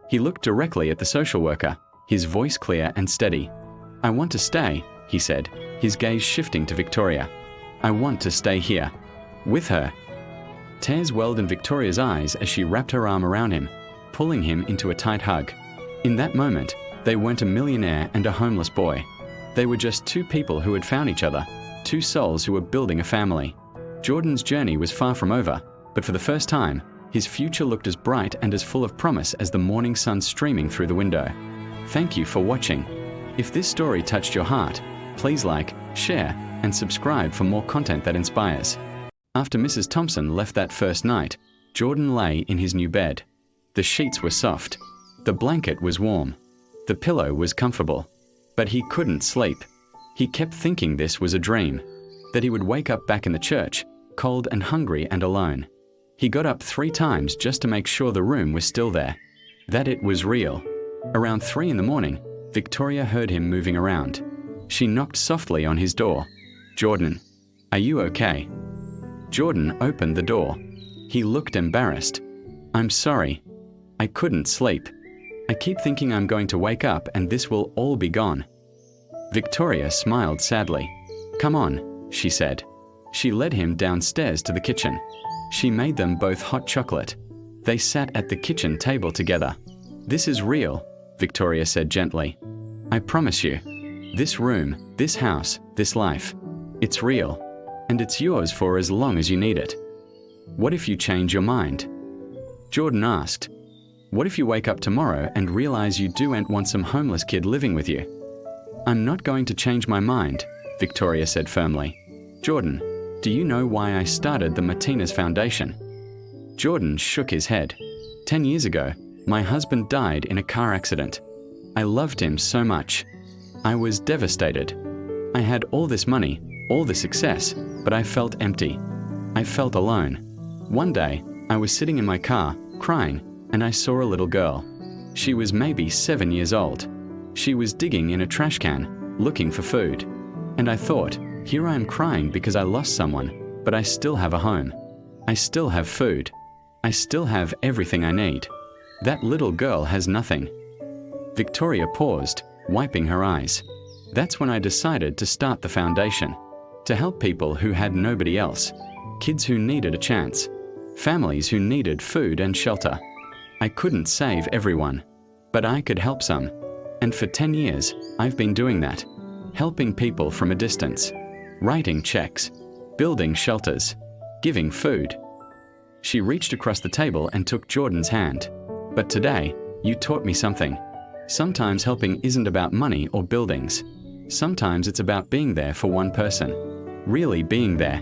He looked directly at the social worker, his voice clear and steady. "I want to stay," he said, his gaze shifting to Victoria. "I want to stay here, with her." Tears welled in Victoria's eyes as she wrapped her arm around him, pulling him into a tight hug. In that moment, they weren't a millionaire and a homeless boy. They were just two people who had found each other, two souls who were building a family. Jordan's journey was far from over, but for the first time, his future looked as bright and as full of promise as the morning sun streaming through the window. Thank you for watching. If this story touched your heart, please like, share, and subscribe for more content that inspires. After Mrs. Thompson left that first night, Jordan lay in his new bed. The sheets were soft. The blanket was warm. The pillow was comfortable. But he couldn't sleep. He kept thinking this was a dream, that he would wake up back in the church, cold and hungry and alone. He got up 3 times just to make sure the room was still there, that it was real. Around 3 in the morning, Victoria heard him moving around. She knocked softly on his door. "Jordan, are you okay?" Jordan opened the door. He looked embarrassed. "I'm sorry. I couldn't sleep. I keep thinking I'm going to wake up and this will all be gone." Victoria smiled sadly. "Come on," she said. She led him downstairs to the kitchen. She made them both hot chocolate. They sat at the kitchen table together. "This is real," Victoria said gently. "I promise you. This room, this house, this life. It's real, and it's yours for as long as you need it. What if you change your mind?" Jordan asked. "What if you wake up tomorrow and realize you don't want some homeless kid living with you?" "I'm not going to change my mind," Victoria said firmly. "Jordan, do you know why I started the Martinez Foundation?" Jordan shook his head. 10 years ago, my husband died in a car accident. I loved him so much. I was devastated. I had all this money, all the success, but I felt empty. I felt alone. One day, I was sitting in my car, crying, and I saw a little girl. She was maybe 7 years old. She was digging in a trash can, looking for food. And I thought, here I am crying because I lost someone, but I still have a home. I still have food. I still have everything I need. That little girl has nothing. Victoria paused, wiping her eyes. That's when I decided to start the foundation, to help people who had nobody else, kids who needed a chance, families who needed food and shelter. I couldn't save everyone, but I could help some. And for 10 years, I've been doing that, helping people from a distance, writing checks, building shelters, giving food. She reached across the table and took Jordan's hand. But today, you taught me something. Sometimes helping isn't about money or buildings. Sometimes it's about being there for one person. Really being there.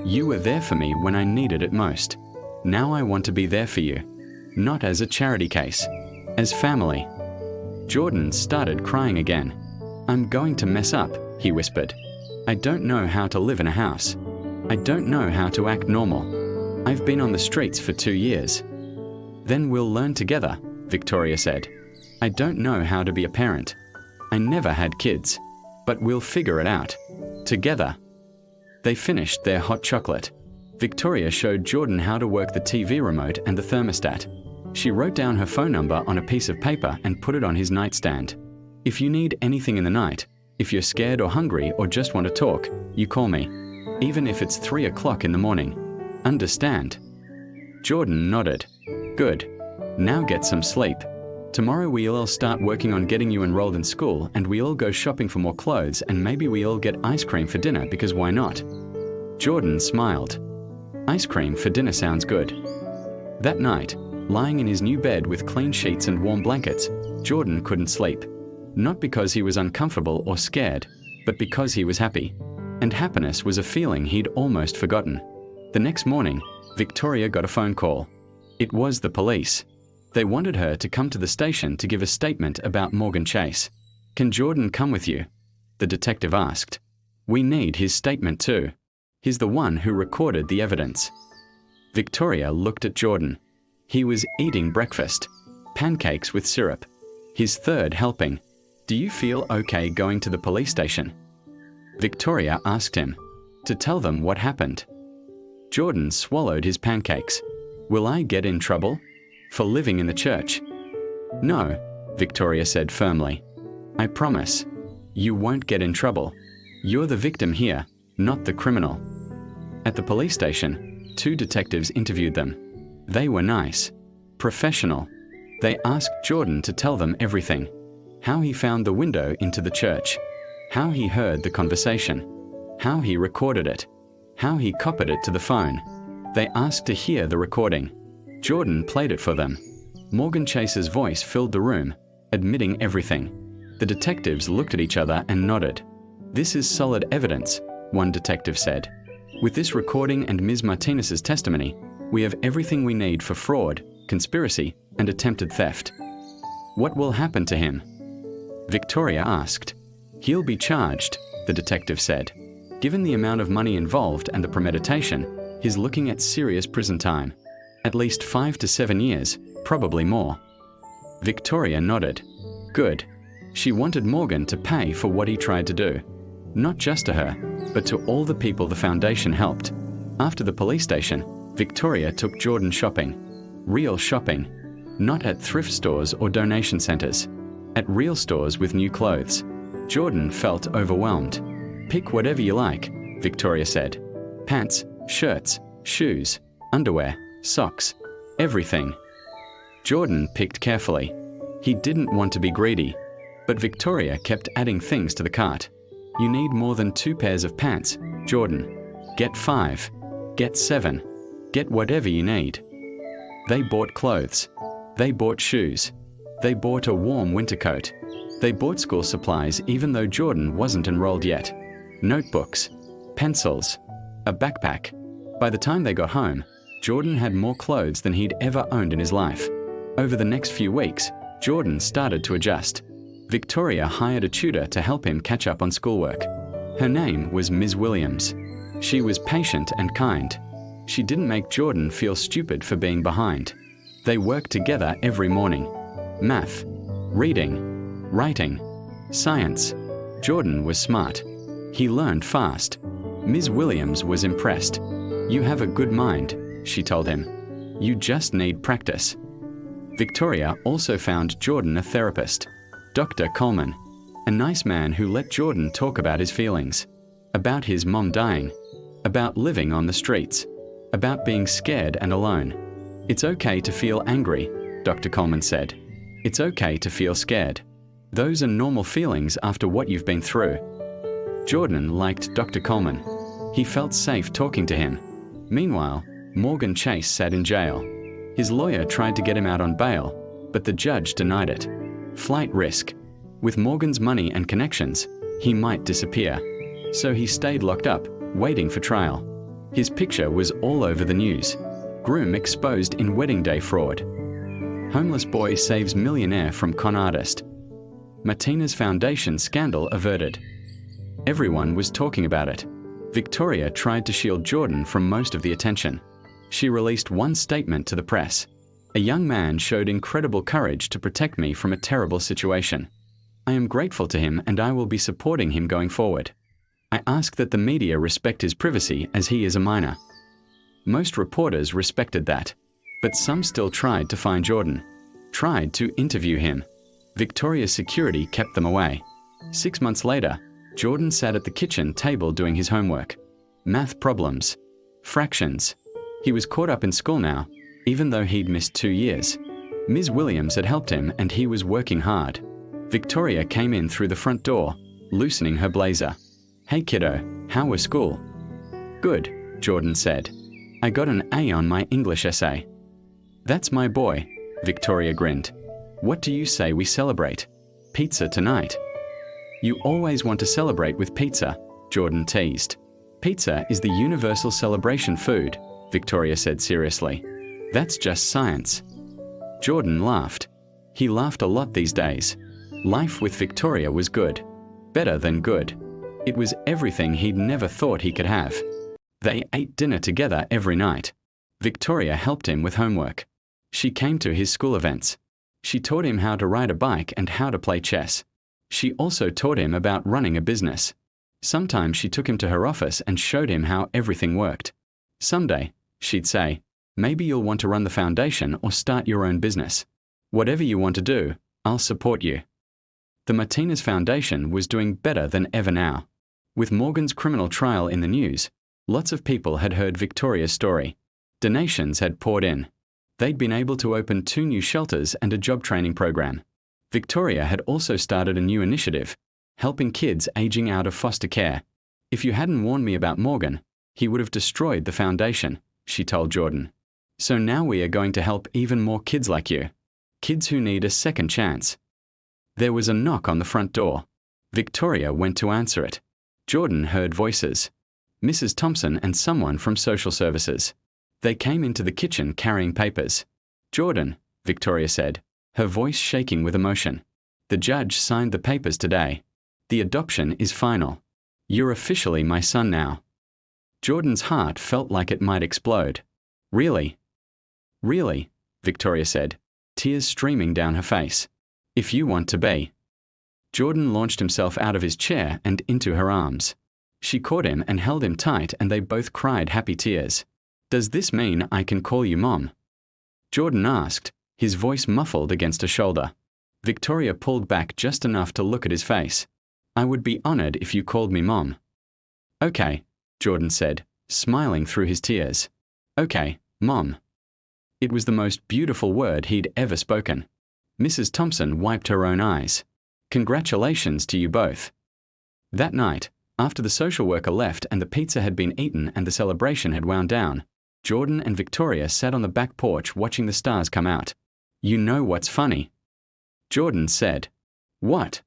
You were there for me when I needed it most. Now I want to be there for you. Not as a charity case. As family. Jordan started crying again. I'm going to mess up, he whispered. I don't know how to live in a house. I don't know how to act normal. I've been on the streets for 2 years. Then we'll learn together, Victoria said. I don't know how to be a parent. I never had kids. But we'll figure it out. Together. They finished their hot chocolate. Victoria showed Jordan how to work the TV remote and the thermostat. She wrote down her phone number on a piece of paper and put it on his nightstand. If you need anything in the night, if you're scared or hungry or just want to talk, you call me. Even if it's 3 o'clock in the morning. Understand? Jordan nodded. Good. Now get some sleep. Tomorrow we'll all start working on getting you enrolled in school, and we all go shopping for more clothes, and maybe we all get ice cream for dinner, because why not? Jordan smiled. Ice cream for dinner sounds good. That night, lying in his new bed with clean sheets and warm blankets, Jordan couldn't sleep. Not because he was uncomfortable or scared, but because he was happy. And happiness was a feeling he'd almost forgotten. The next morning, Victoria got a phone call. It was the police. They wanted her to come to the station to give a statement about Morgan Chase. Can Jordan come with you? The detective asked. We need his statement too. He's the one who recorded the evidence. Victoria looked at Jordan. He was eating breakfast. Pancakes with syrup. His third helping. Do you feel okay going to the police station? Victoria asked him. To tell them what happened. Jordan swallowed his pancakes. Will I get in trouble? For living in the church? No, Victoria said firmly. I promise. You won't get in trouble. You're the victim here, not the criminal. At the police station, 2 detectives interviewed them. They were nice. Professional. They asked Jordan to tell them everything. How he found the window into the church. How he heard the conversation. How he recorded it. How he copied it to the phone. They asked to hear the recording. Jordan played it for them. Morgan Chase's voice filled the room, admitting everything. The detectives looked at each other and nodded. This is solid evidence, one detective said. With this recording and Ms. Martinez's testimony, we have everything we need for fraud, conspiracy, and attempted theft. What will happen to him? Victoria asked. He'll be charged, the detective said. Given the amount of money involved and the premeditation, he's looking at serious prison time. At least 5 to 7 years, probably more. Victoria nodded. Good. She wanted Morgan to pay for what he tried to do. Not just to her, but to all the people the foundation helped. After the police station, Victoria took Jordan shopping. Real shopping. Not at thrift stores or donation centers. At real stores with new clothes. Jordan felt overwhelmed. Pick whatever you like, Victoria said. Pants, shirts, shoes, underwear, socks, everything. Jordan picked carefully. He didn't want to be greedy, but Victoria kept adding things to the cart. You need more than 2 pairs of pants, Jordan. Get 5. Get 7. Get whatever you need. They bought clothes. They bought shoes. They bought a warm winter coat. They bought school supplies even though Jordan wasn't enrolled yet. Notebooks, pencils, a backpack. By the time they got home, Jordan had more clothes than he'd ever owned in his life. Over the next few weeks, Jordan started to adjust. Victoria hired a tutor to help him catch up on schoolwork. Her name was Ms. Williams. She was patient and kind. She didn't make Jordan feel stupid for being behind. They worked together every morning. Math, reading, writing, science. Jordan was smart. He learned fast. Ms. Williams was impressed. You have a good mind, she told him. You just need practice. Victoria also found Jordan a therapist, Dr. Coleman, a nice man who let Jordan talk about his feelings, about his mom dying, about living on the streets, about being scared and alone. It's okay to feel angry, Dr. Coleman said. It's okay to feel scared. Those are normal feelings after what you've been through. Jordan liked Dr. Coleman. He felt safe talking to him. Meanwhile, Morgan Chase sat in jail. His lawyer tried to get him out on bail, but the judge denied it. Flight risk. With Morgan's money and connections, he might disappear. So he stayed locked up, waiting for trial. His picture was all over the news. Groom exposed in wedding day fraud. Homeless boy saves millionaire from con artist. Martina's foundation scandal averted. Everyone was talking about it. Victoria tried to shield Jordan from most of the attention. She released one statement to the press. A young man showed incredible courage to protect me from a terrible situation. I am grateful to him and I will be supporting him going forward. I ask that the media respect his privacy as he is a minor. Most reporters respected that, but some still tried to find Jordan, tried to interview him. Victoria's security kept them away. 6 months later, Jordan sat at the kitchen table doing his homework. Math problems. Fractions. He was caught up in school now, even though he'd missed 2 years. Ms. Williams had helped him and he was working hard. Victoria came in through the front door, loosening her blazer. Hey kiddo, how was school? Good, Jordan said. I got an A on my English essay. That's my boy, Victoria grinned. What do you say we celebrate? Pizza tonight. You always want to celebrate with pizza, Jordan teased. Pizza is the universal celebration food, Victoria said seriously. That's just science. Jordan laughed. He laughed a lot these days. Life with Victoria was good. Better than good. It was everything he'd never thought he could have. They ate dinner together every night. Victoria helped him with homework. She came to his school events. She taught him how to ride a bike and how to play chess. She also taught him about running a business. Sometimes she took him to her office and showed him how everything worked. Someday, she'd say, maybe you'll want to run the foundation or start your own business. Whatever you want to do, I'll support you. The Martinez Foundation was doing better than ever now. With Morgan's criminal trial in the news, lots of people had heard Victoria's story. Donations had poured in. They'd been able to open 2 new shelters and a job training program. Victoria had also started a new initiative, helping kids aging out of foster care. If you hadn't warned me about Morgan, he would have destroyed the foundation, she told Jordan. So now we are going to help even more kids like you. Kids who need a second chance. There was a knock on the front door. Victoria went to answer it. Jordan heard voices. Mrs. Thompson and someone from social services. They came into the kitchen carrying papers. Jordan, Victoria said, her voice shaking with emotion. The judge signed the papers today. The adoption is final. You're officially my son now. Jordan's heart felt like it might explode. Really? Really, Victoria said, tears streaming down her face. If you want to be. Jordan launched himself out of his chair and into her arms. She caught him and held him tight and they both cried happy tears. Does this mean I can call you Mom? Jordan asked, his voice muffled against her shoulder. Victoria pulled back just enough to look at his face. I would be honored if you called me Mom. Okay, Jordan said, smiling through his tears. Okay, Mom. It was the most beautiful word he'd ever spoken. Mrs. Thompson wiped her own eyes. Congratulations to you both. That night, after the social worker left and the pizza had been eaten and the celebration had wound down, Jordan and Victoria sat on the back porch watching the stars come out. You know what's funny? Jordan said. What?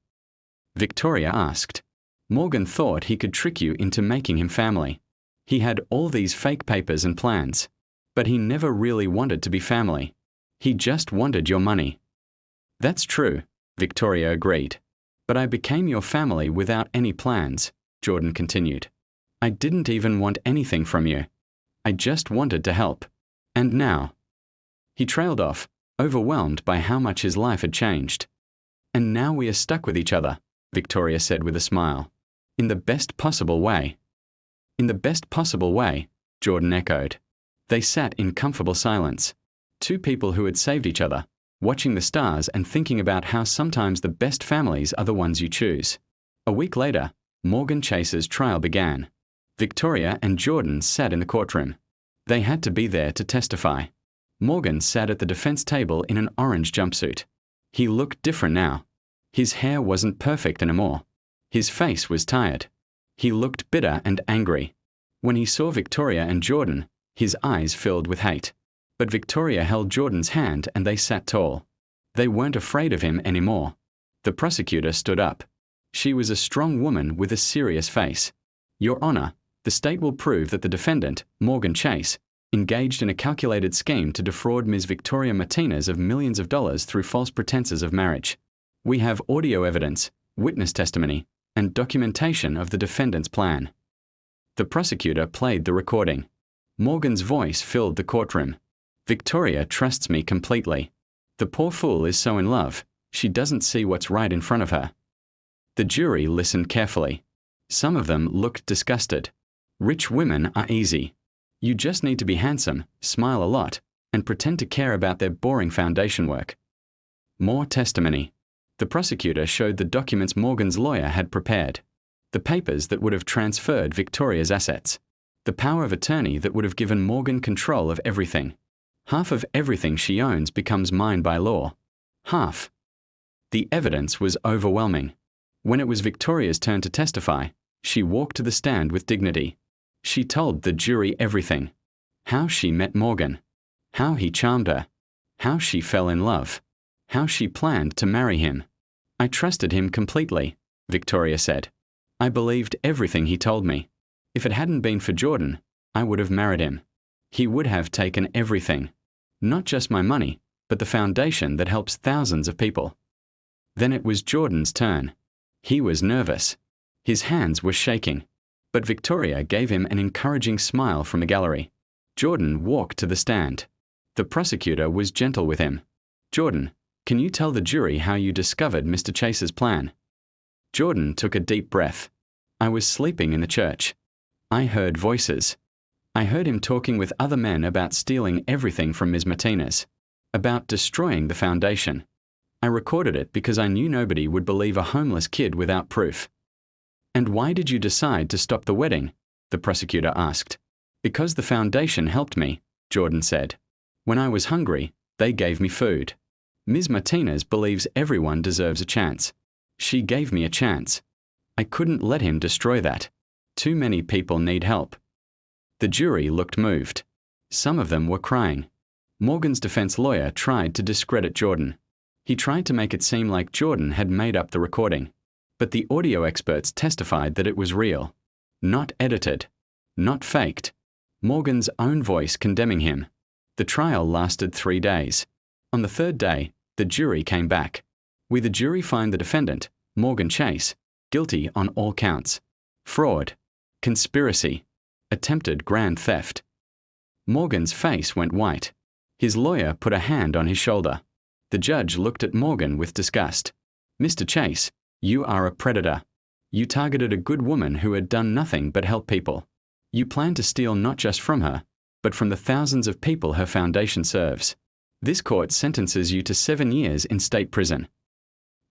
Victoria asked. Morgan thought he could trick you into making him family. He had all these fake papers and plans. But he never really wanted to be family. He just wanted your money. That's true, Victoria agreed. But I became your family without any plans, Jordan continued. I didn't even want anything from you. I just wanted to help. And now? He trailed off, overwhelmed by how much his life had changed. And now we are stuck with each other, Victoria said with a smile. In the best possible way. In the best possible way, Jordan echoed. They sat in comfortable silence. 2 people who had saved each other, watching the stars and thinking about how sometimes the best families are the ones you choose. A week later, Morgan Chase's trial began. Victoria and Jordan sat in the courtroom. They had to be there to testify. Morgan sat at the defense table in an orange jumpsuit. He looked different now. His hair wasn't perfect anymore. His face was tired. He looked bitter and angry. When he saw Victoria and Jordan, his eyes filled with hate. But Victoria held Jordan's hand and they sat tall. They weren't afraid of him anymore. The prosecutor stood up. She was a strong woman with a serious face. Your Honor, the state will prove that the defendant, Morgan Chase, engaged in a calculated scheme to defraud Ms. Victoria Martinez of millions of dollars through false pretenses of marriage. We have audio evidence, witness testimony, and documentation of the defendant's plan. The prosecutor played the recording. Morgan's voice filled the courtroom. Victoria trusts me completely. The poor fool is so in love, she doesn't see what's right in front of her. The jury listened carefully. Some of them looked disgusted. Rich women are easy. You just need to be handsome, smile a lot, and pretend to care about their boring foundation work. More testimony. The prosecutor showed the documents Morgan's lawyer had prepared. The papers that would have transferred Victoria's assets. The power of attorney that would have given Morgan control of everything. Half of everything she owns becomes mine by law. Half. The evidence was overwhelming. When it was Victoria's turn to testify, she walked to the stand with dignity. She told the jury everything. How she met Morgan. How he charmed her. How she fell in love. How she planned to marry him. I trusted him completely, Victoria said. I believed everything he told me. If it hadn't been for Jordan, I would have married him. He would have taken everything. Not just my money, but the foundation that helps thousands of people. Then it was Jordan's turn. He was nervous. His hands were shaking. But Victoria gave him an encouraging smile from the gallery. Jordan walked to the stand. The prosecutor was gentle with him. Jordan, can you tell the jury how you discovered Mr. Chase's plan? Jordan took a deep breath. I was sleeping in the church. I heard voices. I heard him talking with other men about stealing everything from Ms. Martinez, about destroying the foundation. I recorded it because I knew nobody would believe a homeless kid without proof. And why did you decide to stop the wedding? The prosecutor asked. Because the foundation helped me, Jordan said. When I was hungry, they gave me food. Ms. Martinez believes everyone deserves a chance. She gave me a chance. I couldn't let him destroy that. Too many people need help. The jury looked moved. Some of them were crying. Morgan's defense lawyer tried to discredit Jordan. He tried to make it seem like Jordan had made up the recording. But the audio experts testified that it was real. Not edited. Not faked. Morgan's own voice condemning him. The trial lasted 3 days. On the third day, the jury came back. We the jury find the defendant, Morgan Chase, guilty on all counts. Fraud. Conspiracy. Attempted grand theft. Morgan's face went white. His lawyer put a hand on his shoulder. The judge looked at Morgan with disgust. Mr. Chase, you are a predator. You targeted a good woman who had done nothing but help people. You planned to steal not just from her, but from the thousands of people her foundation serves. This court sentences you to 7 years in state prison.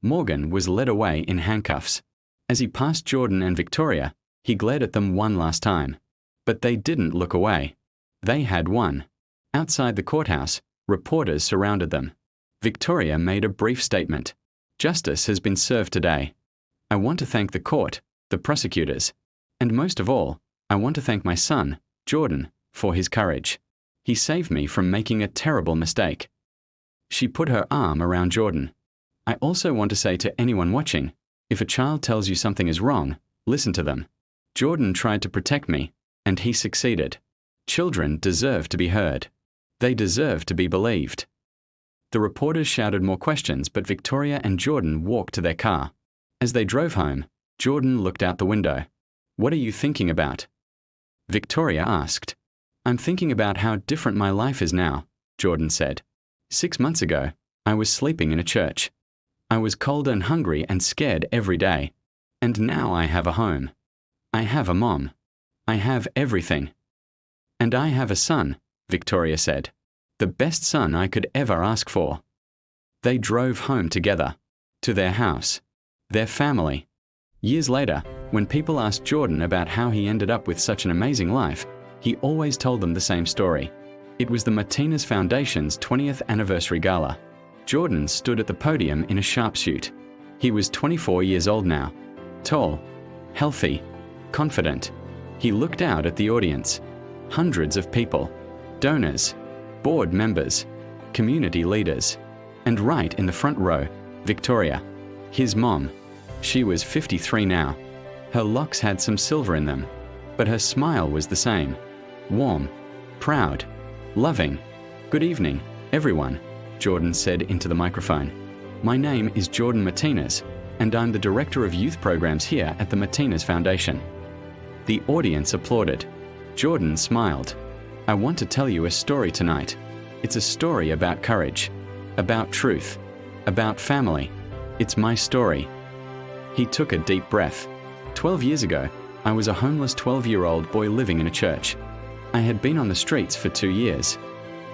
Morgan was led away in handcuffs. As he passed Jordan and Victoria, he glared at them one last time. But they didn't look away. They had won. Outside the courthouse, reporters surrounded them. Victoria made a brief statement. Justice has been served today. I want to thank the court, the prosecutors, and most of all, I want to thank my son, Jordan, for his courage. He saved me from making a terrible mistake. She put her arm around Jordan. I also want to say to anyone watching, if a child tells you something is wrong, listen to them. Jordan tried to protect me, and he succeeded. Children deserve to be heard. They deserve to be believed. The reporters shouted more questions, but Victoria and Jordan walked to their car. As they drove home, Jordan looked out the window. What are you thinking about? Victoria asked. I'm thinking about how different my life is now, Jordan said. 6 months ago, I was sleeping in a church. I was cold and hungry and scared every day. And now I have a home. I have a mom. I have everything. And I have a son, Victoria said. The best son I could ever ask for. They drove home together. To their house. Their family. Years later, when people asked Jordan about how he ended up with such an amazing life, he always told them the same story. It was the Martinez Foundation's 20th anniversary gala. Jordan stood at the podium in a sharpsuit. He was 24 years old now. Tall, healthy, confident. He looked out at the audience. Hundreds of people. Donors, board members, community leaders. And right in the front row, Victoria, his mom. She was 53 now. Her locks had some silver in them, but her smile was the same. Warm, proud, loving. "Good evening, everyone," Jordan said into the microphone. "My name is Jordan Martinez, and I'm the Director of Youth Programs here at the Martinez Foundation." The audience applauded. Jordan smiled. "I want to tell you a story tonight. It's a story about courage, about truth, about family. It's my story." He took a deep breath. 12 years ago, I was a homeless 12-year-old boy living in a church. I had been on the streets for 2 years.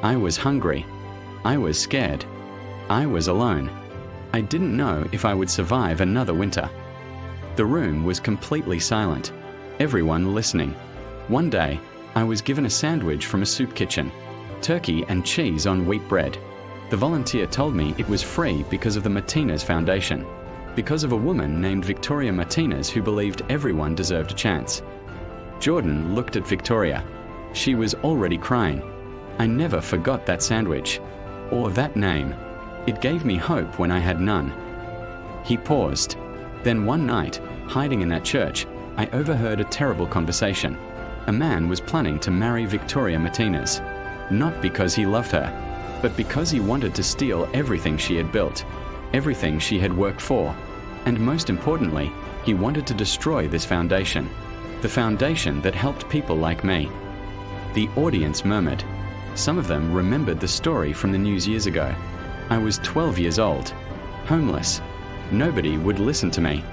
I was hungry. I was scared. I was alone. I didn't know if I would survive another winter. The room was completely silent, everyone listening. One day, I was given a sandwich from a soup kitchen, turkey and cheese on wheat bread. The volunteer told me it was free because of the Martinez Foundation, because of a woman named Victoria Martinez who believed everyone deserved a chance. Jordan looked at Victoria. She was already crying. I never forgot that sandwich, or that name. It gave me hope when I had none. He paused. Then one night, hiding in that church, I overheard a terrible conversation. A man was planning to marry Victoria Martinez, not because he loved her, but because he wanted to steal everything she had built, everything she had worked for, and most importantly, he wanted to destroy this foundation, the foundation that helped people like me. The audience murmured. Some of them remembered the story from the news years ago. I was 12 years old, homeless. Nobody would listen to me.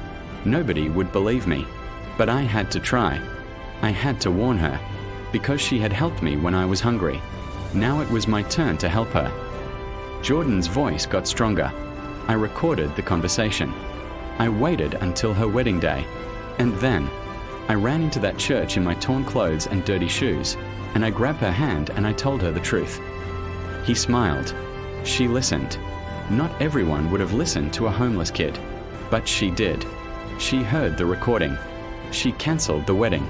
Nobody would believe me. But I had to try. I had to warn her, because she had helped me when I was hungry. Now it was my turn to help her. Jordan's voice got stronger. I recorded the conversation. I waited until her wedding day, and then I ran into that church in my torn clothes and dirty shoes, and I grabbed her hand and I told her the truth. He smiled. She listened. Not everyone would have listened to a homeless kid, but she did. She heard the recording. She cancelled the wedding.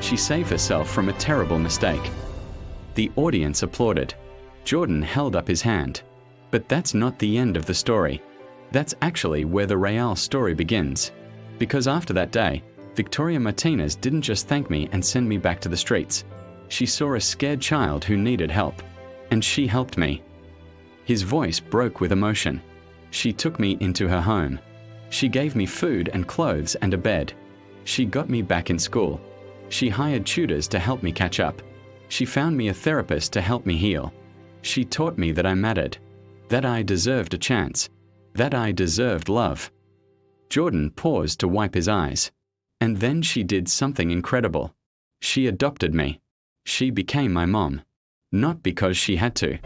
She saved herself from a terrible mistake. The audience applauded. Jordan held up his hand. But that's not the end of the story. That's actually where the real story begins. Because after that day, Victoria Martinez didn't just thank me and send me back to the streets. She saw a scared child who needed help, and she helped me. His voice broke with emotion. She took me into her home. She gave me food and clothes and a bed. She got me back in school. She hired tutors to help me catch up. She found me a therapist to help me heal. She taught me that I mattered, that I deserved a chance, that I deserved love. Jordan paused to wipe his eyes. And then she did something incredible. She adopted me. She became my mom. Not because she had to.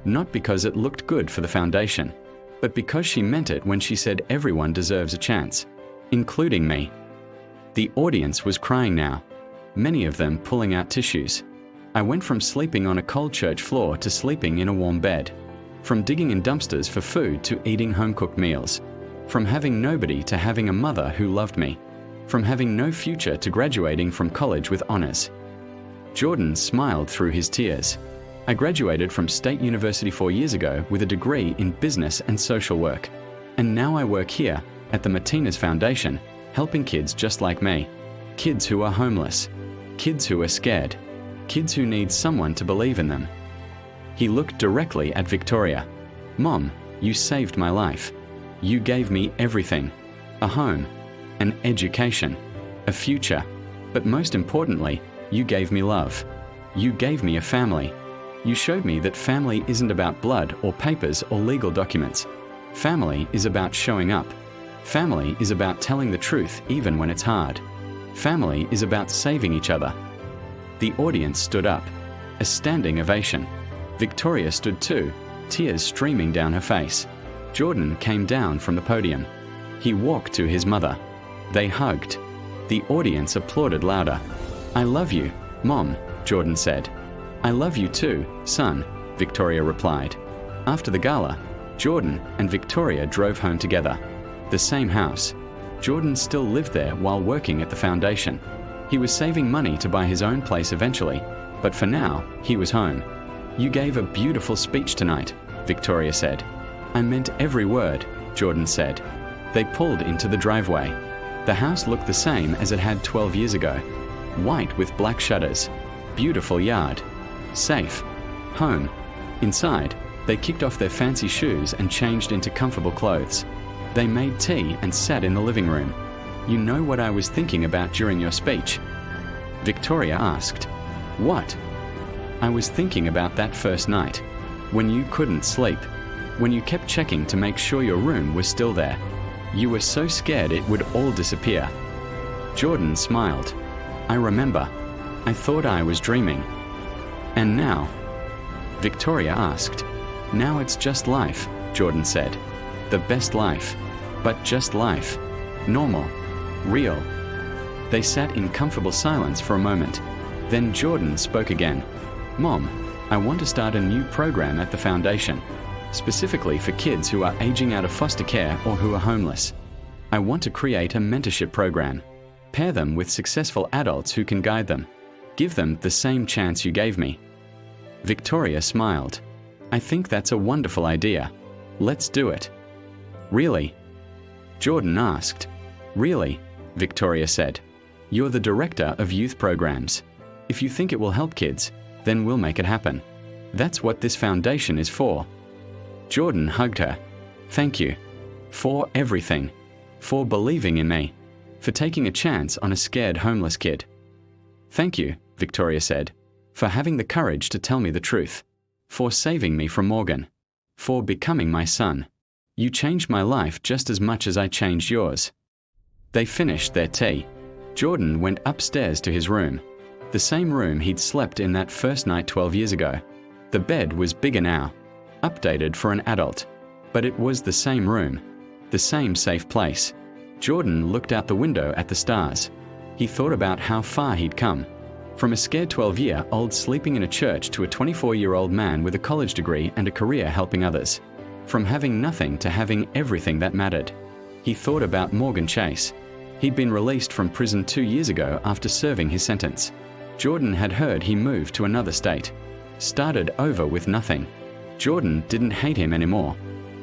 Not because it looked good for the foundation. But because she meant it when she said everyone deserves a chance, including me. The audience was crying now, many of them pulling out tissues. I went from sleeping on a cold church floor to sleeping in a warm bed. From digging in dumpsters for food to eating home-cooked meals. From having nobody to having a mother who loved me. From having no future to graduating from college with honors. Jordan smiled through his tears. I graduated from State University 4 years ago with a degree in business and social work. And now I work here at the Martinez Foundation, helping kids just like me. Kids who are homeless. Kids who are scared. Kids who need someone to believe in them. He looked directly at Victoria. Mom, you saved my life. You gave me everything. A home, an education, a future. But most importantly, you gave me love. You gave me a family. You showed me that family isn't about blood or papers or legal documents. Family is about showing up. Family is about telling the truth even when it's hard. Family is about saving each other. The audience stood up. A standing ovation. Victoria stood too, tears streaming down her face. Jordan came down from the podium. He walked to his mother. They hugged. The audience applauded louder. I love you, Mom, Jordan said. "I love you too, son," Victoria replied. After the gala, Jordan and Victoria drove home together. The same house. Jordan still lived there while working at the foundation. He was saving money to buy his own place eventually, but for now, he was home. "You gave a beautiful speech tonight," Victoria said. "I meant every word," Jordan said. They pulled into the driveway. The house looked the same as it had 12 years ago. White with black shutters. Beautiful yard. Safe. Home. Inside, they kicked off their fancy shoes and changed into comfortable clothes. They made tea and sat in the living room. "You know what I was thinking about during your speech?" Victoria asked. "What?" "I was thinking about that first night, when you couldn't sleep, when you kept checking to make sure your room was still there. You were so scared it would all disappear." Jordan smiled. "I remember. I thought I was dreaming." "And now?" Victoria asked. "Now it's just life," Jordan said. "The best life. But just life. Normal. Real." They sat in comfortable silence for a moment. Then Jordan spoke again. "Mom, I want to start a new program at the foundation, specifically for kids who are aging out of foster care or who are homeless. I want to create a mentorship program. Pair them with successful adults who can guide them. Give them the same chance you gave me." Victoria smiled. "I think that's a wonderful idea. Let's do it." "Really?" Jordan asked. "Really," Victoria said. "You're the director of youth programs. If you think it will help kids, then we'll make it happen. That's what this foundation is for." Jordan hugged her. "Thank you. For everything. For believing in me. For taking a chance on a scared homeless kid." "Thank you," Victoria said, "for having the courage to tell me the truth. For saving me from Morgan. For becoming my son. You changed my life just as much as I changed yours." They finished their tea. Jordan went upstairs to his room. The same room he'd slept in that first night 12 years ago. The bed was bigger now, updated for an adult, but it was the same room, the same safe place. Jordan looked out the window at the stars. He thought about how far he'd come. From a scared 12-year-old sleeping in a church to a 24-year-old man with a college degree and a career helping others. From having nothing to having everything that mattered. He thought about Morgan Chase. He'd been released from prison 2 years ago after serving his sentence. Jordan had heard he moved to another state. Started over with nothing. Jordan didn't hate him anymore.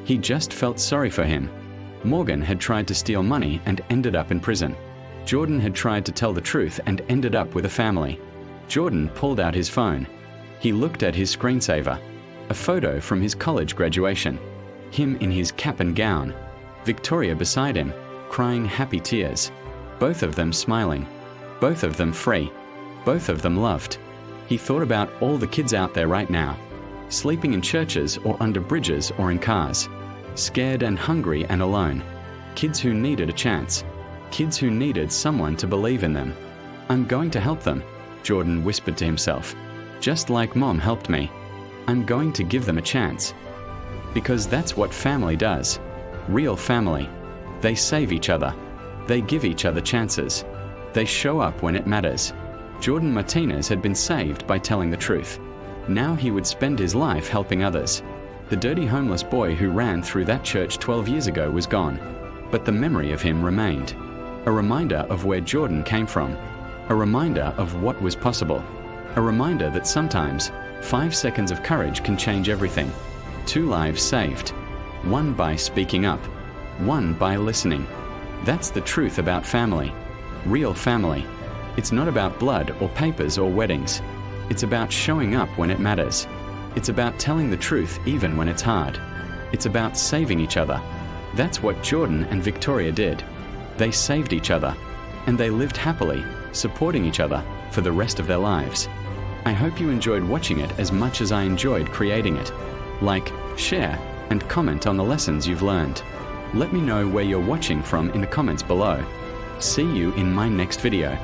He just felt sorry for him. Morgan had tried to steal money and ended up in prison. Jordan had tried to tell the truth and ended up with a family. Jordan pulled out his phone. He looked at his screensaver. A photo from his college graduation. Him in his cap and gown. Victoria beside him, crying happy tears. Both of them smiling. Both of them free. Both of them loved. He thought about all the kids out there right now. Sleeping in churches or under bridges or in cars. Scared and hungry and alone. Kids who needed a chance. Kids who needed someone to believe in them. "I'm going to help them," Jordan whispered to himself. "Just like Mom helped me. I'm going to give them a chance." Because that's what family does. Real family. They save each other. They give each other chances. They show up when it matters. Jordan Martinez had been saved by telling the truth. Now he would spend his life helping others. The dirty homeless boy who ran through that church 12 years ago was gone, but the memory of him remained. A reminder of where Jordan came from. A reminder of what was possible. A reminder that sometimes 5 seconds of courage can change everything. 2 lives saved. 1 by speaking up. 1 by listening. That's the truth about family. Real family. It's not about blood or papers or weddings. It's about showing up when it matters. It's about telling the truth even when it's hard. It's about saving each other. That's what Jordan and Victoria did. They saved each other, and they lived happily, supporting each other for the rest of their lives. I hope you enjoyed watching it as much as I enjoyed creating it. Like, share, and comment on the lessons you've learned. Let me know where you're watching from in the comments below. See you in my next video.